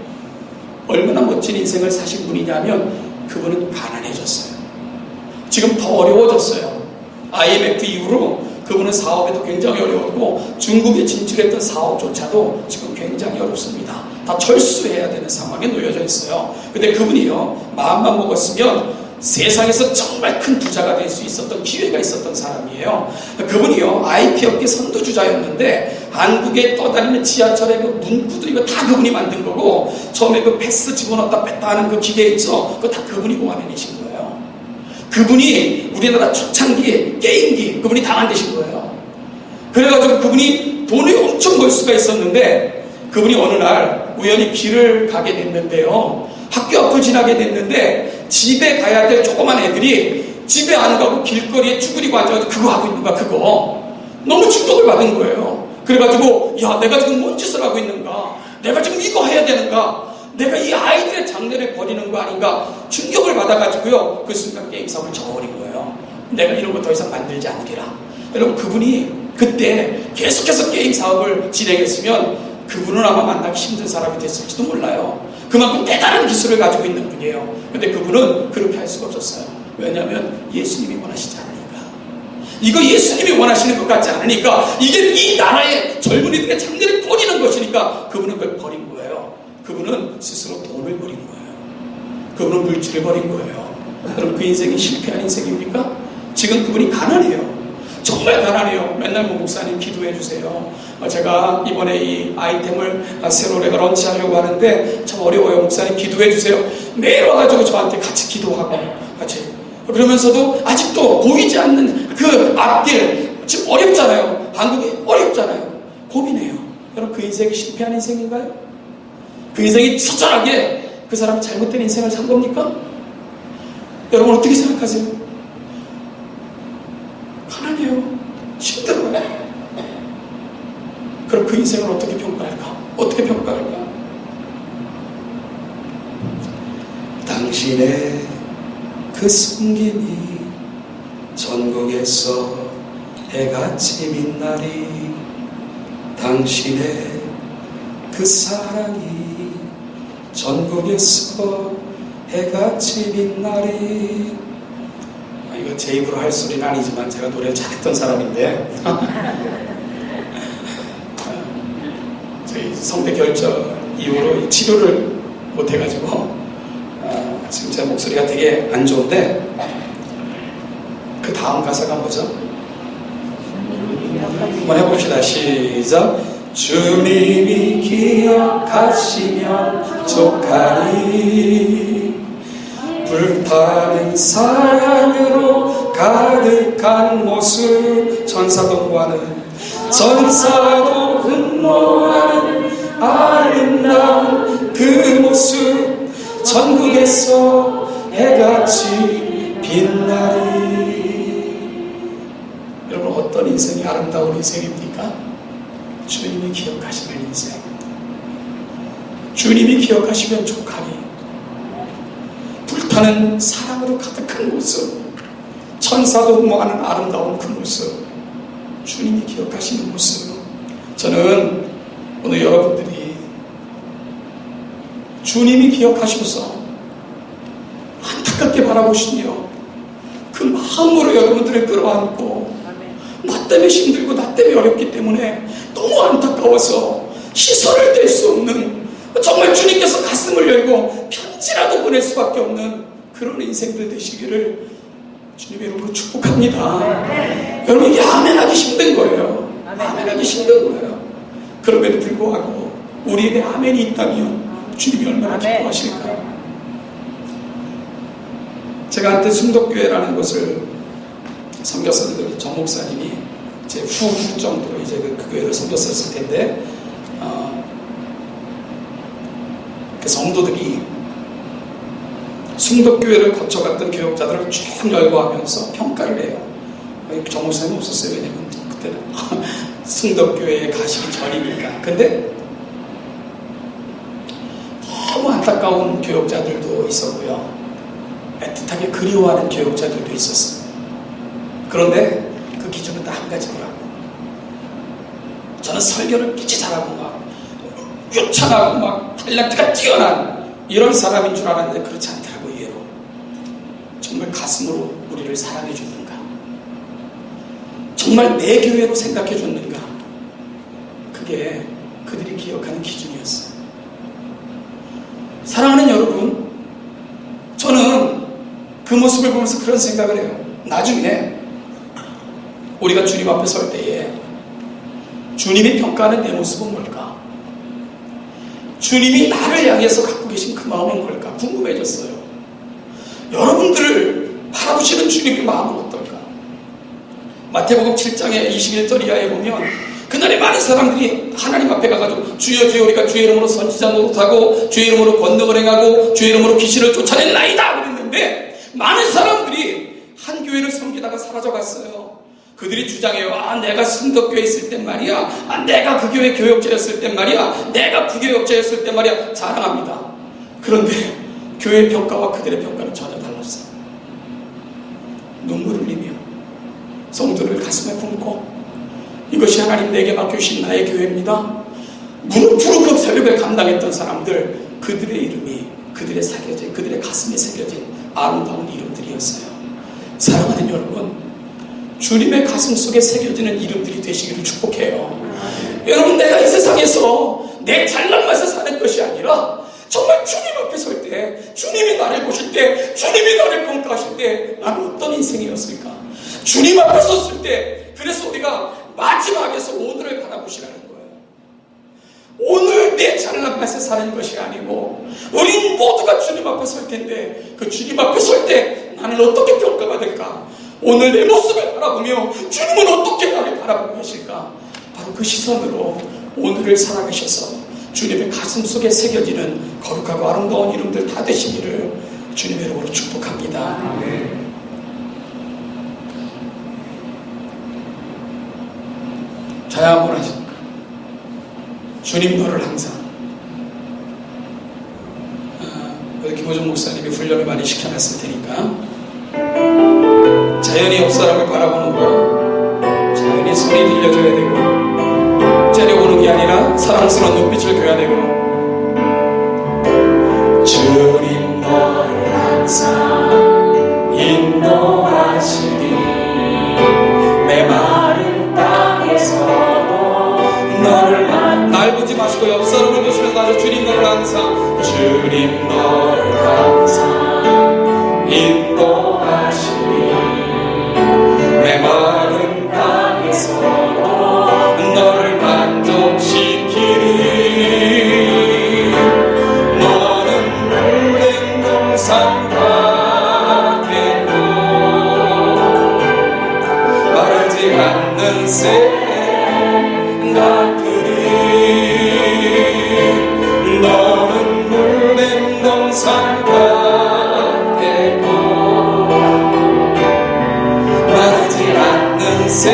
Speaker 1: 얼마나 멋진 인생을 사신 분이냐면, 그분은 가난해졌어요. 지금 더 어려워졌어요. IMF 이후로 그분은 사업에도 굉장히 어려웠고, 중국에 진출했던 사업조차도 지금 굉장히 어렵습니다. 다 철수해야 되는 상황에 놓여져 있어요. 근데 그분이요, 마음만 먹었으면 세상에서 정말 큰 부자가 될 수 있었던 기회가 있었던 사람이에요. 그분이요, IT 업계 선두주자였는데, 한국에 떠다니는 지하철의 그 문구들, 이거 다 그분이 만든 거고, 처음에 그 패스 집어넣었다 뺐다 하는 그 기계 있죠? 그거 다 그분이 공안해내신 거예요. 그분이 우리나라 초창기에 게임기, 그분이 다 만드신 거예요. 그래가지고 그분이 돈을 엄청 벌 수가 있었는데, 그분이 어느 날 우연히 길을 가게 됐는데요, 학교 앞을 지나게 됐는데, 집에 가야 될 조그만 애들이 집에 안 가고 길거리에 쭈그리고 앉아가지고 그거 하고 있는 거야. 그거 너무 충격을 받은 거예요. 그래가지고, 야, 내가 지금 뭔 짓을 하고 있는가, 내가 지금 이거 해야 되는가, 내가 이 아이들의 장래를 버리는 거 아닌가, 충격을 받아가지고요, 그 순간 게임 사업을 접어버린 거예요. 내가 이런 거 더 이상 만들지 않기라. 여러분, 그분이 그때 계속해서 게임 사업을 진행했으면 그분은 아마 만나기 힘든 사람이 됐을지도 몰라요. 그만큼 대단한 기술을 가지고 있는 분이에요. 근데 그분은 그렇게 할 수가 없었어요. 왜냐하면 예수님이 원하시지 않으니까. 이거 예수님이 원하시는 것 같지 않으니까, 이게 이 나라의 젊은이들의 장래를 버리는 것이니까 그분은 그걸 버린 거예요. 그분은 스스로 돈을 버린 거예요. 그분은 물질을 버린 거예요. 여러분, 그 인생이 실패한 인생입니까? 지금 그분이 가난해요. 정말 정말 가난해요. 맨날 목사님 기도해 주세요. 제가 이번에 이 아이템을 새로 내가 런치하려고 하는데 참 어려워요. 목사님 기도해 주세요. 매일 와가지고 저한테 같이 기도하고 같이. 그러면서도 아직도 보이지 않는 그 앞길, 지금 어렵잖아요. 한국이 어렵잖아요. 고민해요. 여러분, 그 인생이 실패한 인생인가요? 그 인생이 처절하게 그 사람이 잘못된 인생을 산 겁니까? 여러분 어떻게 생각하세요? 가난해요. 힘들어요. 그럼 그 인생을 어떻게 평가할까? 어떻게 평가할까? 당신의 그 숨김이 전국에서 해같이 빛나리. 당신의 그 사랑이 전국에서 해같이 빛나리. 이거 제 입으로 할 소리는 아니지만 제가 노래를 잘했던 사람인데 저희 성대 결절 이후로 치료를 못해가지고 지금 제 목소리가 되게 안 좋은데, 그 다음 가사가 뭐죠? 한번 해봅시다. 시작. 주님이 기억하시면 족하리. 불타는 사랑으로 가득한 모습. 천사도 응모하는, 천사도 응모하는 아름다운 그 모습. 전국에서 해같이 빛나리. 여러분, 어떤 인생이 아름다운 인생입니까? 주님이 기억하시는 인생. 주님이 기억하시면 족하리. 불타는 사랑으로 가득한 모습, 천사도 응모하는 아름다운 그 모습, 주님이 기억하시는 모습. 저는 오늘 여러분들이 주님이 기억하셔서 안타깝게 바라보시며 그 마음으로 여러분들을 끌어안고, 나 때문에 힘들고 나 때문에 어렵기 때문에 너무 안타까워서 시선을 뗄 수 없는, 정말 주님께서 가슴을 열고 편지라도 보낼 수밖에 없는 그런 인생들 되시기를 주님의 이름으로 축복합니다. 여러분, 이게 아멘하기 힘든 거예요. 아멘하기 힘든 거예요. 그럼에도 불구하고 우리에게 아멘이 있다면 주님이 얼마나 기뻐하실까요? 제가 한때 순덕교회라는 곳을 섬겼었는데, 정 목사님이 제 후 정도로 이제 그 교회를 섬겼었을 텐데, 그 성도들이 순덕교회를 거쳐갔던 교역자들을 쭉 열거하면서 평가를 해요. 정 목사님 없었어요. 왜냐면 그때는 순덕교회에 가시기 전이니까. 근데 너무 안타까운 교역자들도 있었고요, 애틋하게 그리워하는 교역자들도 있었어요. 그런데 그 기준은 다 한 가지더라고요. 저는 설교를 무지 잘하고 막 유창하고 막 탤런트가 뛰어난 이런 사람인 줄 알았는데 그렇지 않더라고요. 예로 정말 가슴으로 우리를 사랑해 줬는가, 정말 내 교회로 생각해 줬는가, 그게 그들이 기억하는 기준이었어요. 사랑하는 여러분, 저는 그 모습을 보면서 그런 생각을 해요. 나중에 우리가 주님 앞에 설 때에 주님이 평가하는 내 모습은 뭘까? 주님이 나를 향해서 갖고 계신 그 마음은 뭘까? 궁금해졌어요. 여러분들을 바라보시는 주님의 마음은 어떨까? 마태복음 7장의 21절 이하에 보면 그날에 많은 사람들이 하나님 앞에 가가지고 주여 주여 우리가 주의 이름으로 선지자 노릇하고 주의 이름으로 권능을 행하고 주의 이름으로 귀신을 쫓아냈나이다 그랬는데, 많은 사람들이 한 교회를 섬기다가 사라져갔어요. 그들이 주장해요. 내가 순덕교회에 있을 땐 말이야, 내가 그 교회 교역자였을 땐 말이야, 내가 부교역자였을 땐 말이야, 자랑합니다. 그런데 교회의 평가와 그들의 평가는 전혀 달랐어요. 눈물 흘리며 성도를 가슴에 품고 이것이 하나님 내게 맡겨주신 나의 교회입니다. 무릎 새벽을 감당했던 사람들, 그들의 이름이 그들의 새겨진, 그들의 가슴에 새겨진 아름다운 이름들이었어요. 사랑하는 여러분, 주님의 가슴 속에 새겨지는 이름들이 되시기를 축복해요. 여러분, 내가 이 세상에서 내 잘난 맛에 사는 것이 아니라 정말 주님 앞에 설 때, 주님이 나를 보실 때, 주님이 나를 평가하실 때 나는 어떤 인생이었을까? 주님 앞에 섰을 때 그래서 우리가 마지막에서 오늘을 바라보시라는 거예요. 오늘 내 잘난 맛에 사는 것이 아니고 우린 모두가 주님 앞에 설 텐데 그 주님 앞에 설 때 나는 어떻게 평가받을까? 오늘 내 모습을 바라보며 주님은 어떻게 나를 바라보고 계실까? 바로 그 시선으로 오늘을 살아가셔서 주님의 가슴 속에 새겨지는 거룩하고 아름다운 이름들 다 되시기를 주님의 이름으로 축복합니다. 자야 한번 하시죠. 주님 너를 항상. 우리 김호중 목사님이 훈련을 많이 시켜놨을 테니까 자연히 옆 사람을 바라보는 거 자연히 손이 들려줘야 되고 째려보는 게 아니라 사랑스러운 눈빛을 줘야 되고 주님 너를 항상 인도하시니 메마른 땅에서도 너를 날 보지 마시고 옆 사람을 보시면서 아주 주님 너를 항상 주님 너를 항상 인도하시니 메마른 땅에서도 너를 만족시키리 너는 물된 동산과 되고 마르지 않는 새 같으리 너는 물된 동산과 되고 마르지 않는 새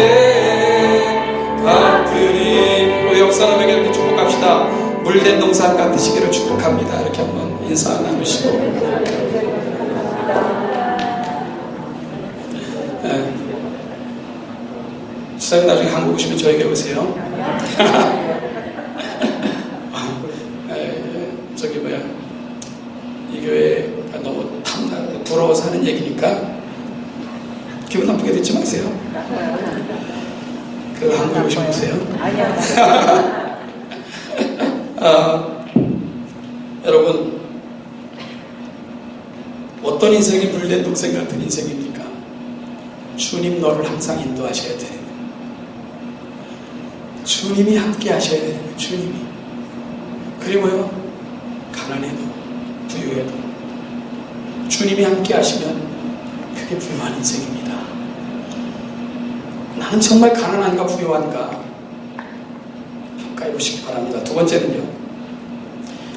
Speaker 1: 같으리 우리 옆 사람에게 이렇게 축복합시다. 물된 동산 같으시기를 축복합니다. 이렇게 한번 인사 나누시고 시사님 나중에 한국 오시면 저에게 오세요. 저기 뭐야 이 교회가 너무 부러워서 하는 얘기니까 기분 나쁘게 듣지 마세요. 그 한국에 오시면 오세요. 여러분 어떤 인생이 물된 동생 같은 인생입니까? 주님 너를 항상 인도하셔야 되는 거예요. 주님이 함께 하셔야 되는 거예요. 주님이. 그리고요 가난해도 부유해도 주님이 함께 하시면 그게 부유한 인생입니다. 나는 정말 가난한가 부유한가 평가해 보시기 바랍니다. 두 번째는요,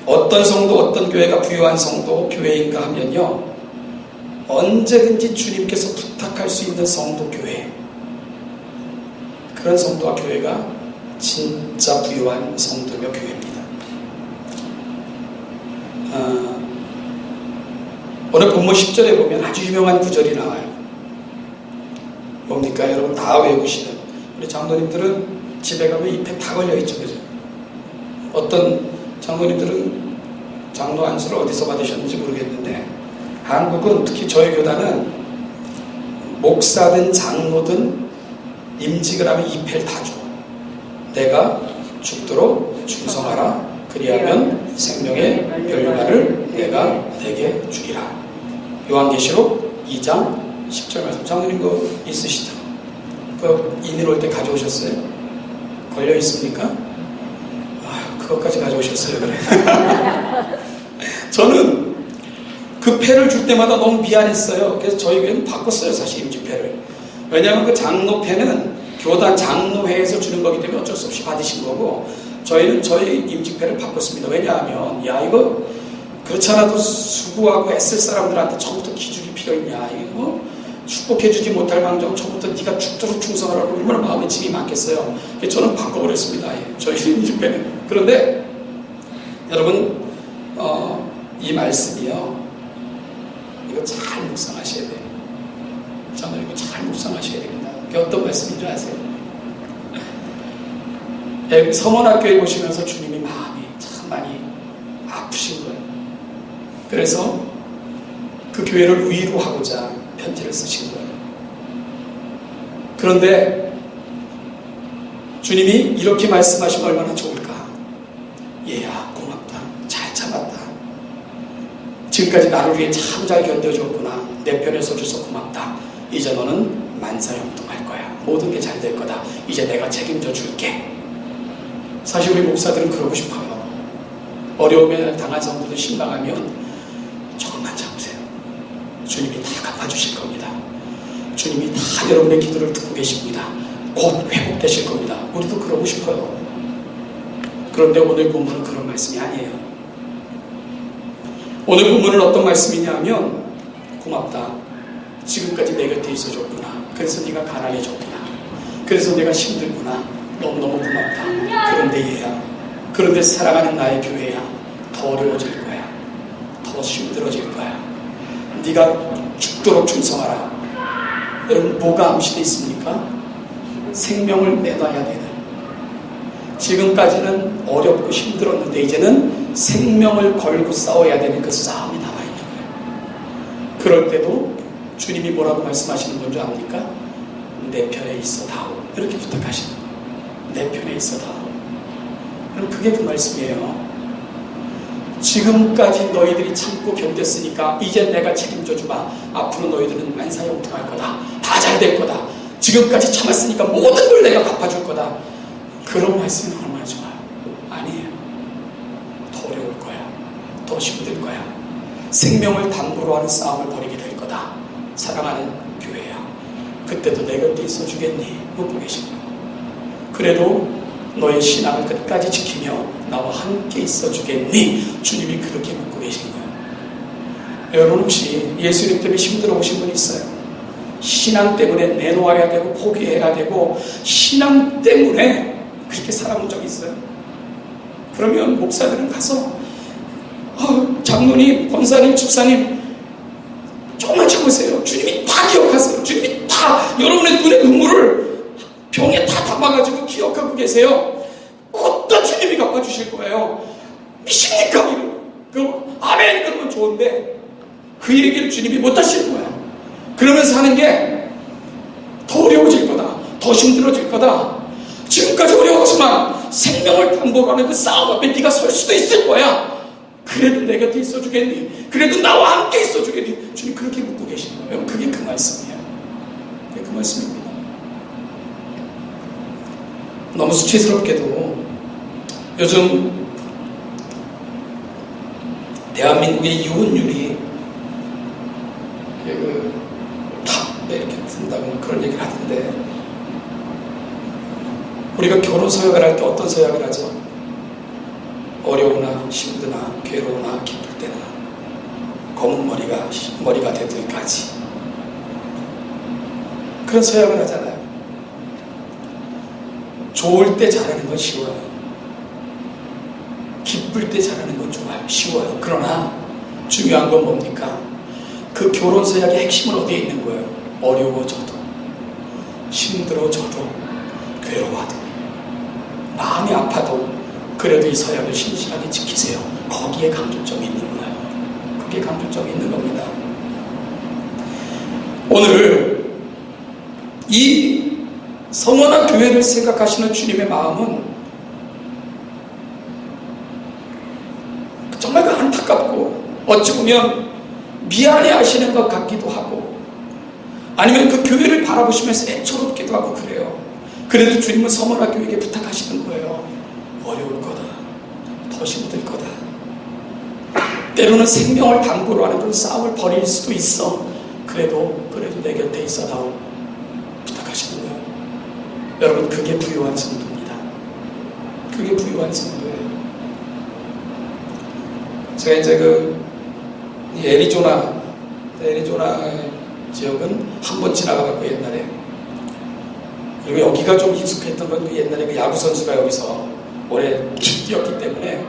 Speaker 1: 어떤 성도 어떤 교회가 부유한 성도 교회인가 하면요, 언제든지 주님께서 부탁할 수 있는 성도 교회, 그런 성도와 교회가 진짜 부유한 성도며 교회입니다. 오늘 본문 10절에 보면 아주 유명한 구절이 나와요. 뭡니까? 여러분 다 외우시는 우리 장로님들은 집에 가면 잎에 다 걸려있죠. 그죠? 어떤 장로님들은 장로 안수를 어디서 받으셨는지 모르겠는데 한국은 특히 저희 교단은 목사든 장로든 임직을 하면 잎을 다 줘. 내가 죽도록 충성하라. 그리하면 생명의 멸류관을 내가 내게 주리라. 요한계시록 2장 10절 말씀. 장로님 그거 있으시죠? 그 이민 올 때 가져오셨어요? 걸려 있습니까? 그것까지 가져오셨어요. 그래. 저는 그 패를 줄 때마다 너무 미안했어요. 그래서 저희 교회는 바꿨어요. 사실 임직패를. 왜냐하면 그 장로패는 교단 장로회에서 주는 거기 때문에 어쩔 수 없이 받으신 거고, 저희는 저희 임직패를 바꿨습니다. 왜냐하면 이거 그렇지 않아도 수고하고 애쓸 사람들한테 처음부터 기죽이 필요 있냐, 이게 뭐 축복해주지 못할 망정 처음부터 네가 죽도록 충성하라고 얼마나 마음에 짐이 많겠어요. 그래서 저는 바꿔버렸습니다. 저희 임직패는. 그런데 여러분 이 말씀이요, 이거 잘 묵상하셔야 돼요. 저는 이거 잘 묵상하셔야 됩니다. 그게 어떤 말씀인 줄 아세요? 서문학교에 보시면서 주님이 마음이 참 많이 아프신 거예요. 그래서 그 교회를 위로하고자 편지를 쓰신 거예요. 그런데 주님이 이렇게 말씀하시면 얼마나 좋을까? 얘야 고맙다. 잘 참았다. 지금까지 나를 위해 참 잘 견뎌줬구나. 내 편에 서줘서 고맙다. 이제 너는 만사형통할 거야. 모든 게 잘 될 거다. 이제 내가 책임져 줄게. 사실 우리 목사들은 그러고 싶어요. 어려움에 당한 성도들 신방하면 조금만 참으세요. 주님이 다 갚아주실 겁니다. 주님이 다 여러분의 기도를 듣고 계십니다. 곧 회복되실 겁니다. 우리도 그러고 싶어요. 그런데 오늘 본문은 그런 말씀이 아니에요. 오늘 본문은 어떤 말씀이냐 하면, 고맙다. 지금까지 내 곁에 있어줬구나. 그래서 네가 가난해졌구나. 그래서 내가 힘들구나. 너무너무 고맙다. 그런데 얘야, 그런데 사랑하는 나의 교회야, 더 어려워질 거야. 더 힘들어질 거야. 네가 죽도록 충성하라. 여러분, 뭐가 암시되어 있습니까? 생명을 내놔야 되는, 지금까지는 어렵고 힘들었는데 이제는 생명을 걸고 싸워야 되는 그 싸움이 남아있는 거예요. 그럴 때도 주님이 뭐라고 말씀하시는 건 줄 압니까? 내 편에 있어다오. 이렇게 부탁하시는 거예요. 내 편에 있어다오. 여러분, 그게 그 말씀이에요. 지금까지 너희들이 참고 견뎠으니까 이제 내가 책임져 주마. 앞으로 너희들은 만사형통할 거다. 다 잘 될 거다. 지금까지 참았으니까 모든 걸 내가 갚아줄 거다. 그런 말씀이 얼마나 좋아요. 아니에요. 더 어려울 거야. 더 힘들 거야. 생명을 담보로 하는 싸움을 벌이게 될 거다. 사랑하는 교회야, 그때도 내 곁에 있어 주겠니? 묻고 계신 거예요. 그래도 너의 신앙을 끝까지 지키며 나와 함께 있어 주겠니? 주님이 그렇게 묻고 계신 거예요. 여러분, 혹시 예수님 때문에 힘들어 오신 분 있어요? 신앙 때문에 내놓아야 되고 포기해야 되고 신앙 때문에 그렇게 살아본 적이 있어요? 그러면 목사들은 가서 장로님, 권사님, 집사님 조금만 참으세요. 주님이 다 기억하세요. 주님이 다 여러분의 눈의 눈물을 병에 다 담아가지고 기억하고 계세요. 어떤 주님이 갚아주실 거예요. 미십니까? 그럼 아멘 그러면 좋은데 그 얘기를 주님이 못 하시는 거야. 그러면서 하는 게 더 어려워질 거다. 더 힘들어질 거다. 지금까지 어려웠지만 생명을 담보로 하는 그 싸움 앞에 네가 설 수도 있을 거야. 그래도 내 곁에 있어 주겠니? 그래도 나와 함께 있어 주겠니? 주님 그렇게 묻고 계시는 거예요. 그게 그 말씀이에요. 그게 그 말씀입니다. 너무 수치스럽게도 요즘 대한민국의 이혼율이 탑에 이렇게 든다고 그런 얘기를 하던데, 우리가 결혼 서약을 할 때 어떤 서약을 하죠? 어려우나 힘드나 괴로우나 기쁠 때나 검은 머리가 되들까지 그런 서약을 하잖아요. 좋을 때 잘하는 건 쉬워요. 기쁠 때 잘하는 건 좋아요. 쉬워요. 그러나 중요한 건 뭡니까? 그 결혼 서약의 핵심은 어디에 있는 거예요? 어려워져도, 힘들어져도, 괴로워도, 마음이 아파도 그래도 이 서약을 신실하게 지키세요. 거기에 강조점이 있는 거예요. 그게 강조점이 있는 겁니다. 오늘 이 성원한 교회를 생각하시는 주님의 마음은 정말 그 안타깝고 어찌 보면 미안해 하시는 것 같기도 하고, 아니면 그 교회를 바라보시면서 애처롭기도 하고 그래요. 그래도 주님은 성원한 교회에게 부탁하시는 거예요. 어려울 거다. 더 힘들 거다. 때로는 생명을 담보로 하는 그런 싸움을 벌일 수도 있어. 그래도 내 곁에 있어다오. 부탁하시는 거예요. 여러분, 그게 부유한 성도입니다. 그게 부유한 성도예요. 제가 이제 애리조나 지역은 한 번 지나가봤고 옛날에, 그리고 여기가 좀 익숙했던 건 옛날에 그 야구 선수가 여기서 오래 뛰었기 때문에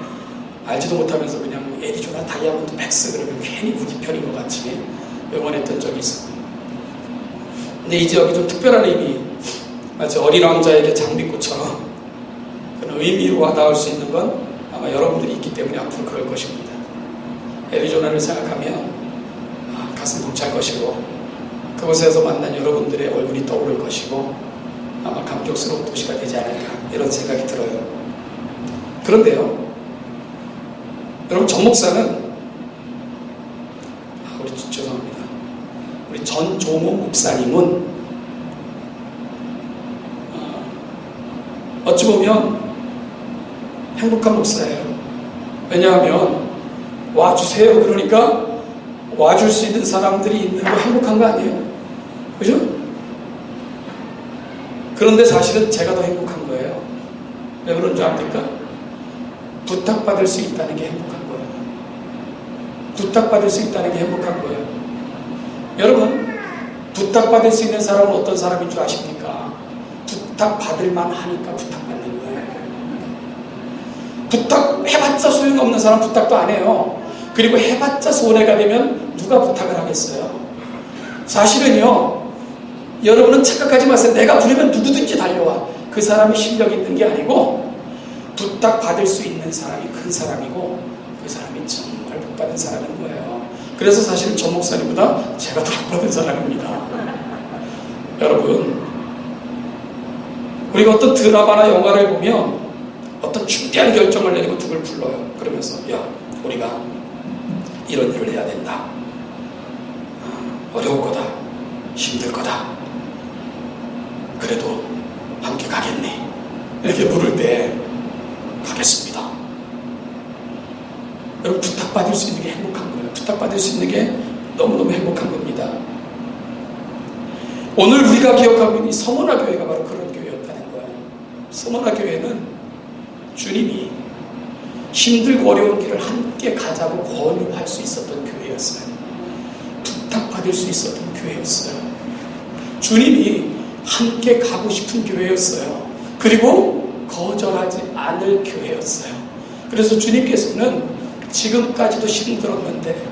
Speaker 1: 알지도 못하면서 그냥 애리조나 다이아몬드 백스 그러면 괜히 우리 편인 것 같이 응원했던 적이 있었고, 근데 이 지역이 좀 특별한 의미, 마치 어린 왕자에게 장미꽃처럼 그런 의미로 와닿을 수 있는 건 아마 여러분들이 있기 때문에 앞으로 그럴 것입니다. 애리조나를 생각하면 가슴 벅찰 것이고, 그곳에서 만난 여러분들의 얼굴이 떠오를 것이고, 아마 감격스러운 도시가 되지 않을까 이런 생각이 들어요. 그런데요, 여러분, 정 목사는 죄송합니다. 우리 전조모 목사님은 어찌 보면 행복한 목사예요. 왜냐하면 와주세요. 그러니까 와줄 수 있는 사람들이 있는 거 행복한 거 아니에요? 그죠? 그런데 사실은 제가 더 행복한 거예요. 왜 그런 줄 압니까? 부탁받을 수 있다는 게 행복한 거예요. 부탁받을 수 있다는 게 행복한 거예요. 여러분, 부탁받을 수 있는 사람은 어떤 사람인 줄 아십니까? 부탁받을만 하니까 부탁받는 거예요. 부탁해봤자 소용없는 사람 부탁도 안 해요. 그리고 해봤자 손해가 되면 누가 부탁을 하겠어요? 사실은요, 여러분은 착각하지 마세요. 내가 부르면 누구든지 달려와. 그 사람이 실력 있는 게 아니고 부탁받을 수 있는 사람이 큰 사람이고 그 사람이 정말 복받은 사람인 거예요. 그래서 사실은 전 목사님보다 제가 더 복받은 사람입니다. 여러분, 우리가 어떤 드라마나 영화를 보면 어떤 중대한 결정을 내리고 누굴 불러요. 그러면서 야, 우리가 이런 일을 해야 된다. 어려울 거다. 힘들 거다. 그래도 함께 가겠니? 이렇게 부를 때 가겠습니다. 여러분, 부탁받을 수 있는 게 행복한 거예요. 부탁받을 수 있는 게 너무너무 행복한 겁니다. 오늘 우리가 기억하고 있는 이 서머나 교회가 바로 그런 교회였다는 거예요. 서머나 교회는 주님이 힘들고 어려운 길을 함께 가자고 권유할 수 있었던 교회였어요. 부탁받을 수 있었던 교회였어요. 주님이 함께 가고 싶은 교회였어요. 그리고 거절하지 않을 교회였어요. 그래서 주님께서는 지금까지도 힘들었는데,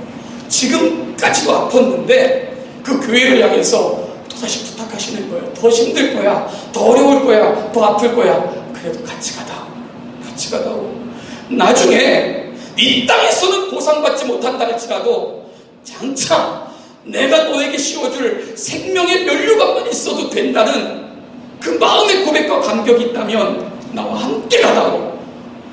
Speaker 1: 지금까지도 아팠는데 그 교회를 향해서 또다시 부탁하시는 거예요. 더 힘들 거야, 더 어려울 거야, 더 아플 거야. 그래도 같이 가다. 같이 가다오. 나중에 이 땅에서는 보상받지 못한다 할지라도 장차 내가 너에게 씌워줄 생명의 면류관만 있어도 된다는 그 마음의 고백과 감격이 있다면 나와 함께 가다오.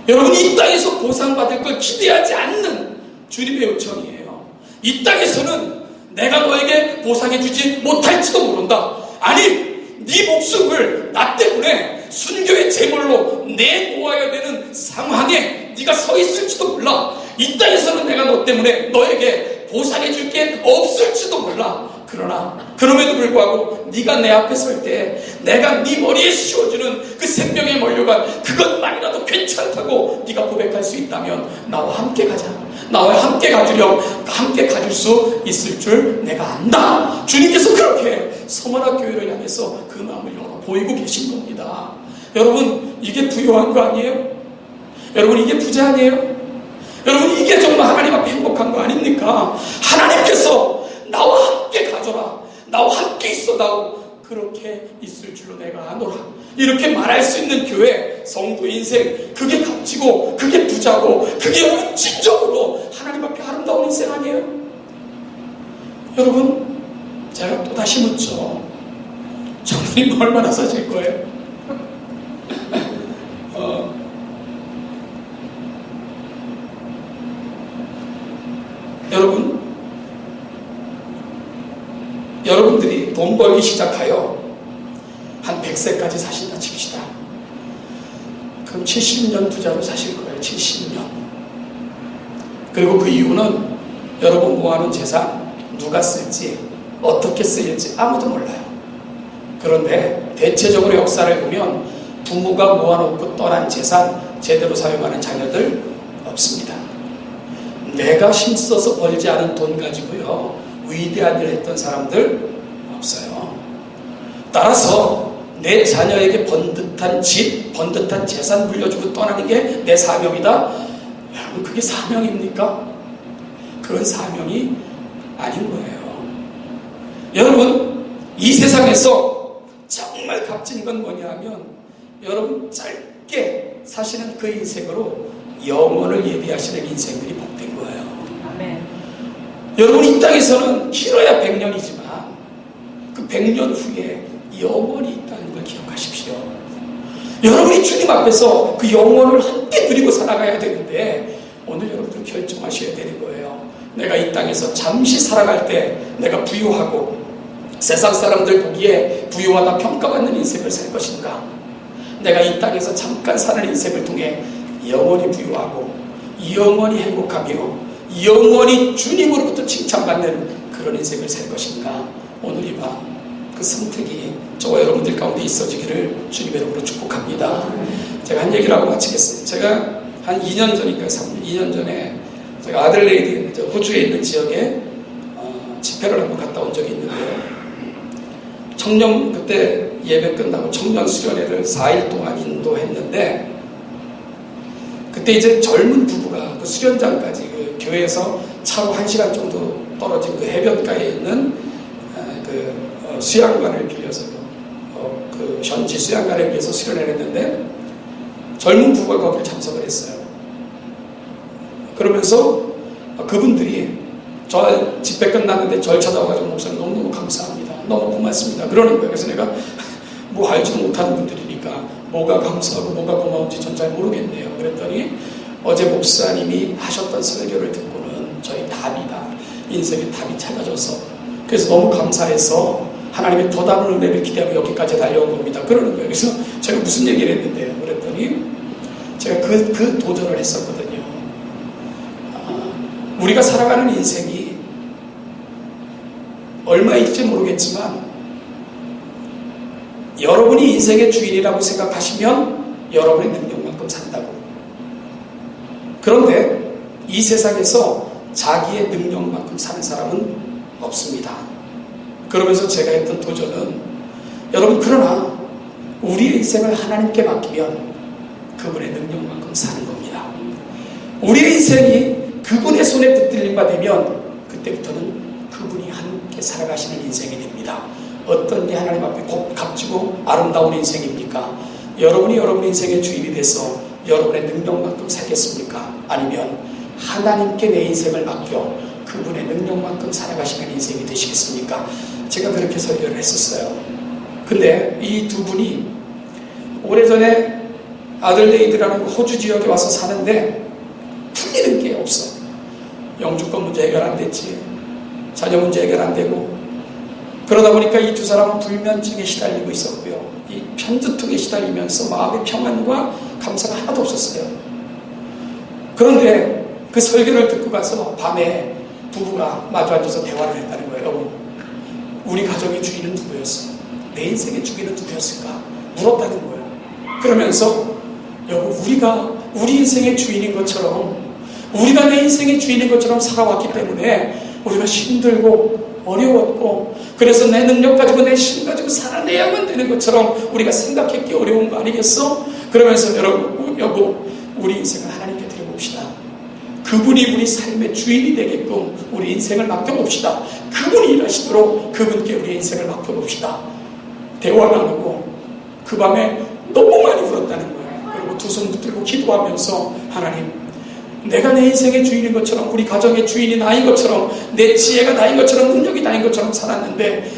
Speaker 1: 여러분, 이 땅에서 보상받을 걸 기대하지 않는 주님의 요청이에요. 이 땅에서는 내가 너에게 보상해주지 못할지도 모른다. 아니, 네 목숨을 나 때문에 순교의 제물로 내놓아야 되는 상황에 네가 서 있을지도 몰라. 이 땅에서는 내가 너 때문에 너에게 보상해줄 게 없을지도 몰라. 그러나 그럼에도 불구하고 네가 내 앞에 설 때 내가 네 머리에 씌워주는 그 생명의 면류관, 그것만이라도 괜찮다고 네가 고백할 수 있다면 나와 함께 가자. 나와 함께 가주렴. 함께 가줄 수 있을 줄 내가 안다. 주님께서 그렇게 서머나 교회를 향해서 그 마음을 열어 보이고 계신 겁니다. 여러분, 이게 부요한 거 아니에요? 여러분, 이게 부자 아니에요? 여러분, 이게 정말 하나님 앞에 행복한 거 아닙니까? 하나님께서 나와 함께 가져라, 나와 함께 있어다오. 그렇게 있을 줄로 내가 아노라. 이렇게 말할 수 있는 교회, 성도 인생, 그게 값지고 그게 부자고 그게 진정으로 하나님 앞에 아름다운 인생 아니에요? 여러분, 제가 또 다시 묻죠. 정말 얼마나 사실 거예요? 여러분들이 돈 벌기 시작하여 한 100세까지 사신다 칩시다. 그럼 70년 부자로 사실 거예요. 70년. 그리고 그 이유는 여러분 모아놓은 재산 누가 쓸지 어떻게 쓰일지 아무도 몰라요. 그런데 대체적으로 역사를 보면 부모가 모아놓고 떠난 재산 제대로 사용하는 자녀들 없습니다. 내가 힘써서 벌지 않은 돈 가지고요 위대한 일을 했던 사람들 없어요. 따라서 내 자녀에게 번듯한 집, 번듯한 재산 물려주고 떠나는 게 내 사명이다. 여러분, 그게 사명입니까? 그건 사명이 아닌 거예요. 여러분, 이 세상에서 정말 값진 건 뭐냐면 여러분, 짧게 사시는 그 인생으로 영원을 예비하시는 인생들이 복된 거예요.
Speaker 2: 아멘.
Speaker 1: 여러분, 이 땅에서는 길어야 100년이지만 그 100년 후에 영원이 있다는 걸 기억하십시오. 여러분이 주님 앞에서 그 영원을 함께 누리고 살아가야 되는데 오늘 여러분들 결정하셔야 되는 거예요. 내가 이 땅에서 잠시 살아갈 때 내가 부유하고 세상 사람들 보기에 부유하다 평가받는 인생을 살 것인가, 내가 이 땅에서 잠깐 사는 인생을 통해 영원히 부유하고 영원히 행복하며 영원히 주님으로부터 칭찬받는 그런 인생을 살 것인가. 오늘 이 밤 그 선택이 저와 여러분들 가운데 있어지기를 주님의 이름으로 축복합니다. 제가 한 얘기를 하고 마치겠어요. 제가 한 2년 전인가 2년 전에 제가 아들레이드 호주에 있는 지역에 집회를 한번 갔다 온 적이 있는데요. 청년 그때 예배 끝나고 청년 수련회를 4일 동안 인도했는데 그때 이제 젊은 부부가 그 수련장까지 그 교회에서 차로 1시간 정도 떨어진 그 해변가에 있는 수양관을 빌려서 그 현지 수양관을 빌려서 수련회를 했는데 젊은 부부가 거기를 참석을 했어요. 그러면서 그분들이 저 집회 끝났는데 절 찾아와가지고 목사님 너무너무 감사합니다. 너무 고맙습니다. 그러는 거예요. 그래서 내가 뭐 알지도 못하는 분들이니까 뭐가 감사하고 뭐가 고마운지 전 잘 모르겠네요. 그랬더니 어제 목사님이 하셨던 설교를 듣고는 저희 답이다. 인생의 답이 찾아져서 그래서 너무 감사해서 하나님의 더 다른 은혜를 기대하고 여기까지 달려온 겁니다. 그러는 거예요. 그래서 제가 무슨 얘기를 했는데요. 그랬더니 제가 그 도전을 했었거든요. 우리가 살아가는 인생이 얼마일지 모르겠지만 여러분이 인생의 주인이라고 생각하시면 여러분의 능력만큼 산다고. 그런데 이 세상에서 자기의 능력만큼 사는 사람은 없습니다. 그러면서 제가 했던 도전은 여러분 그러나 우리의 인생을 하나님께 맡기면 그분의 능력만큼 사는 겁니다. 우리의 인생이 그분의 손에 붙들림바 되면 그때부터는 그분이 함께 살아가시는 인생이 됩니다. 어떤 게 하나님 앞에 값지고 아름다운 인생입니까? 여러분이 여러분의 인생의 주인이 돼서 여러분의 능력만큼 살겠습니까? 아니면 하나님께 내 인생을 맡겨 그분의 능력만큼 살아가시는 인생이 되시겠습니까? 제가 그렇게 설교를 했었어요. 근데 이 두 분이 오래전에 아들레이드라는 호주 지역에 와서 사는데 풀리는 게 없어. 영주권 문제 해결 안 됐지. 자녀 문제 해결 안 되고. 그러다 보니까 이 두 사람은 불면증에 시달리고 있었고요. 이 편두통에 시달리면서 마음의 평안과 감사가 하나도 없었어요. 그런데 그 설교를 듣고 가서 밤에 부부가 마주 앉아서 대화를 했다는 거예요. 여보, 우리 가정의 주인은 누구였어? 내 인생의 주인은 누구였을까? 물었다는 거예요. 그러면서 여보, 우리가 우리 인생의 주인인 것처럼 우리가 내 인생의 주인인 것처럼 살아왔기 때문에 우리가 힘들고 어려웠고 그래서 내 능력 가지고 내 힘 가지고 살아내야만 되는 것처럼 우리가 생각했기 어려운 거 아니겠어? 그러면서 여보, 우리 인생을 하나님께 드려봅시다. 그분이 우리 삶의 주인이 되게끔 우리 인생을 맡겨봅시다. 그분이 일하시도록 그분께 우리 인생을 맡겨봅시다. 대화 나누고 그 밤에 너무 많이 울었다는 거예요. 그리고 두 손 붙들고 기도하면서 하나님, 내가 내 인생의 주인인 것처럼 우리 가정의 주인이 나인 것처럼 내 지혜가 나인 것처럼 능력이 나인 것처럼 살았는데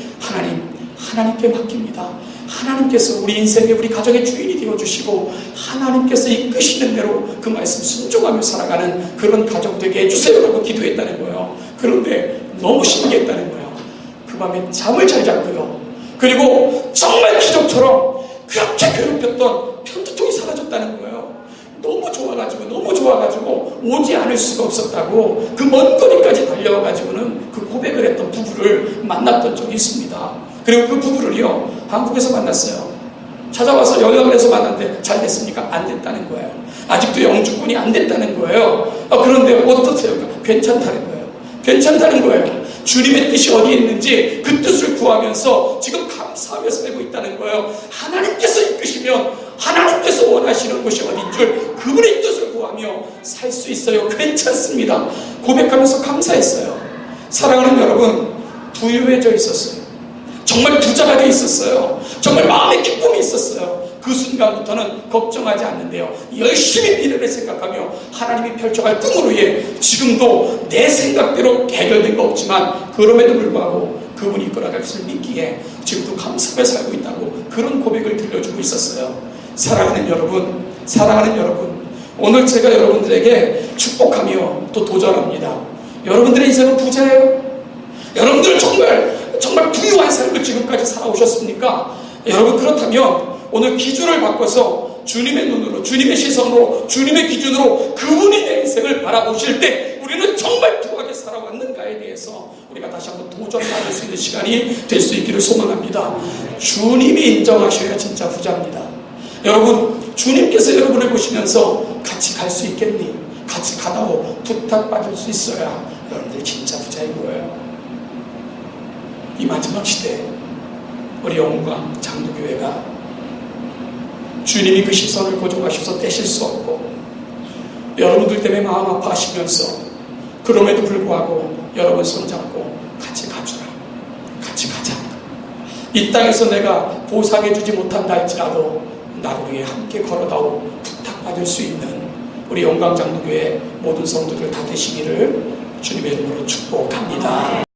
Speaker 1: 하나님께 맡깁니다. 하나님께서 우리 인생의 우리 가정의 주인이 되어주시고 하나님께서 이끄시는 대로 그 말씀 순종하며 살아가는 그런 가정 되게 해주세요라고 기도했다는 거예요. 그런데 너무 신기했다는 거예요. 그 밤에 잠을 잘 잤고요. 그리고 정말 기적처럼 그렇게 괴롭혔던 편두통이 사라졌다는 거예요. 너무 좋아가지고 오지 않을 수가 없었다고 그 먼 거리까지 달려와가지고는 그 고백을 했던 부부를 만났던 적이 있습니다. 그리고 그 부부를요 한국에서 만났어요. 찾아와서 연락을 해서 만났는데 잘 됐습니까? 안 됐다는 거예요. 아직도 영주권이 안 됐다는 거예요. 그런데 어떠세요? 괜찮다는 거예요. 주님의 뜻이 어디에 있는지 그 뜻을 구하면서 지금 감사하며 살고 있다는 거예요. 하나님께서 이끄시면 하나님께서 원하시는 곳이 어딘 줄 그분의 뜻을 구하며 살 수 있어요. 괜찮습니다. 고백하면서 감사했어요. 사랑하는 여러분, 부유해져 있었어요. 정말 부자가 돼 있었어요. 정말 마음의 기쁨이 있었어요. 그 순간부터는 걱정하지 않는데요. 열심히 미래를 생각하며 하나님이 펼쳐갈 꿈을 위해 지금도 내 생각대로 해결된 거 없지만 그럼에도 불구하고 그분이 이끌어갈 것을 믿기에 지금도 감사하며 살고 있다고 그런 고백을 들려주고 있었어요. 사랑하는 여러분, 오늘 제가 여러분들에게 축복하며 또 도전합니다. 여러분들의 인생은 부자예요? 여러분들은 정말 부유한 삶을 지금까지 살아오셨습니까? 여러분, 그렇다면 오늘 기준을 바꿔서 주님의 눈으로, 주님의 시선으로, 주님의 기준으로 그분이 내 인생을 바라보실 때 우리는 정말 부하게 살아왔는가에 대해서 우리가 다시 한번 도전받을 수 있는 시간이 될 수 있기를 소망합니다. 주님이 인정하셔야 진짜 부자입니다. 여러분, 주님께서 여러분을 보시면서 같이 갈 수 있겠니? 같이 가다오 부탁받을 수 있어야 여러분들 진짜 부자인 거예요. 이 마지막 시대에 우리 영광 장로교회가 주님이 그 시선을 고정하셔서 떼실 수 없고 여러분들 때문에 마음 아파하시면서 그럼에도 불구하고 여러분 손잡고 같이 가주라, 같이 가자. 이 땅에서 내가 보상해주지 못한다 할지라도 나를 위해 함께 걸어다오 부탁받을 수 있는 우리 영광장로교회 모든 성도들 다 되시기를 주님의 이름으로 축복합니다.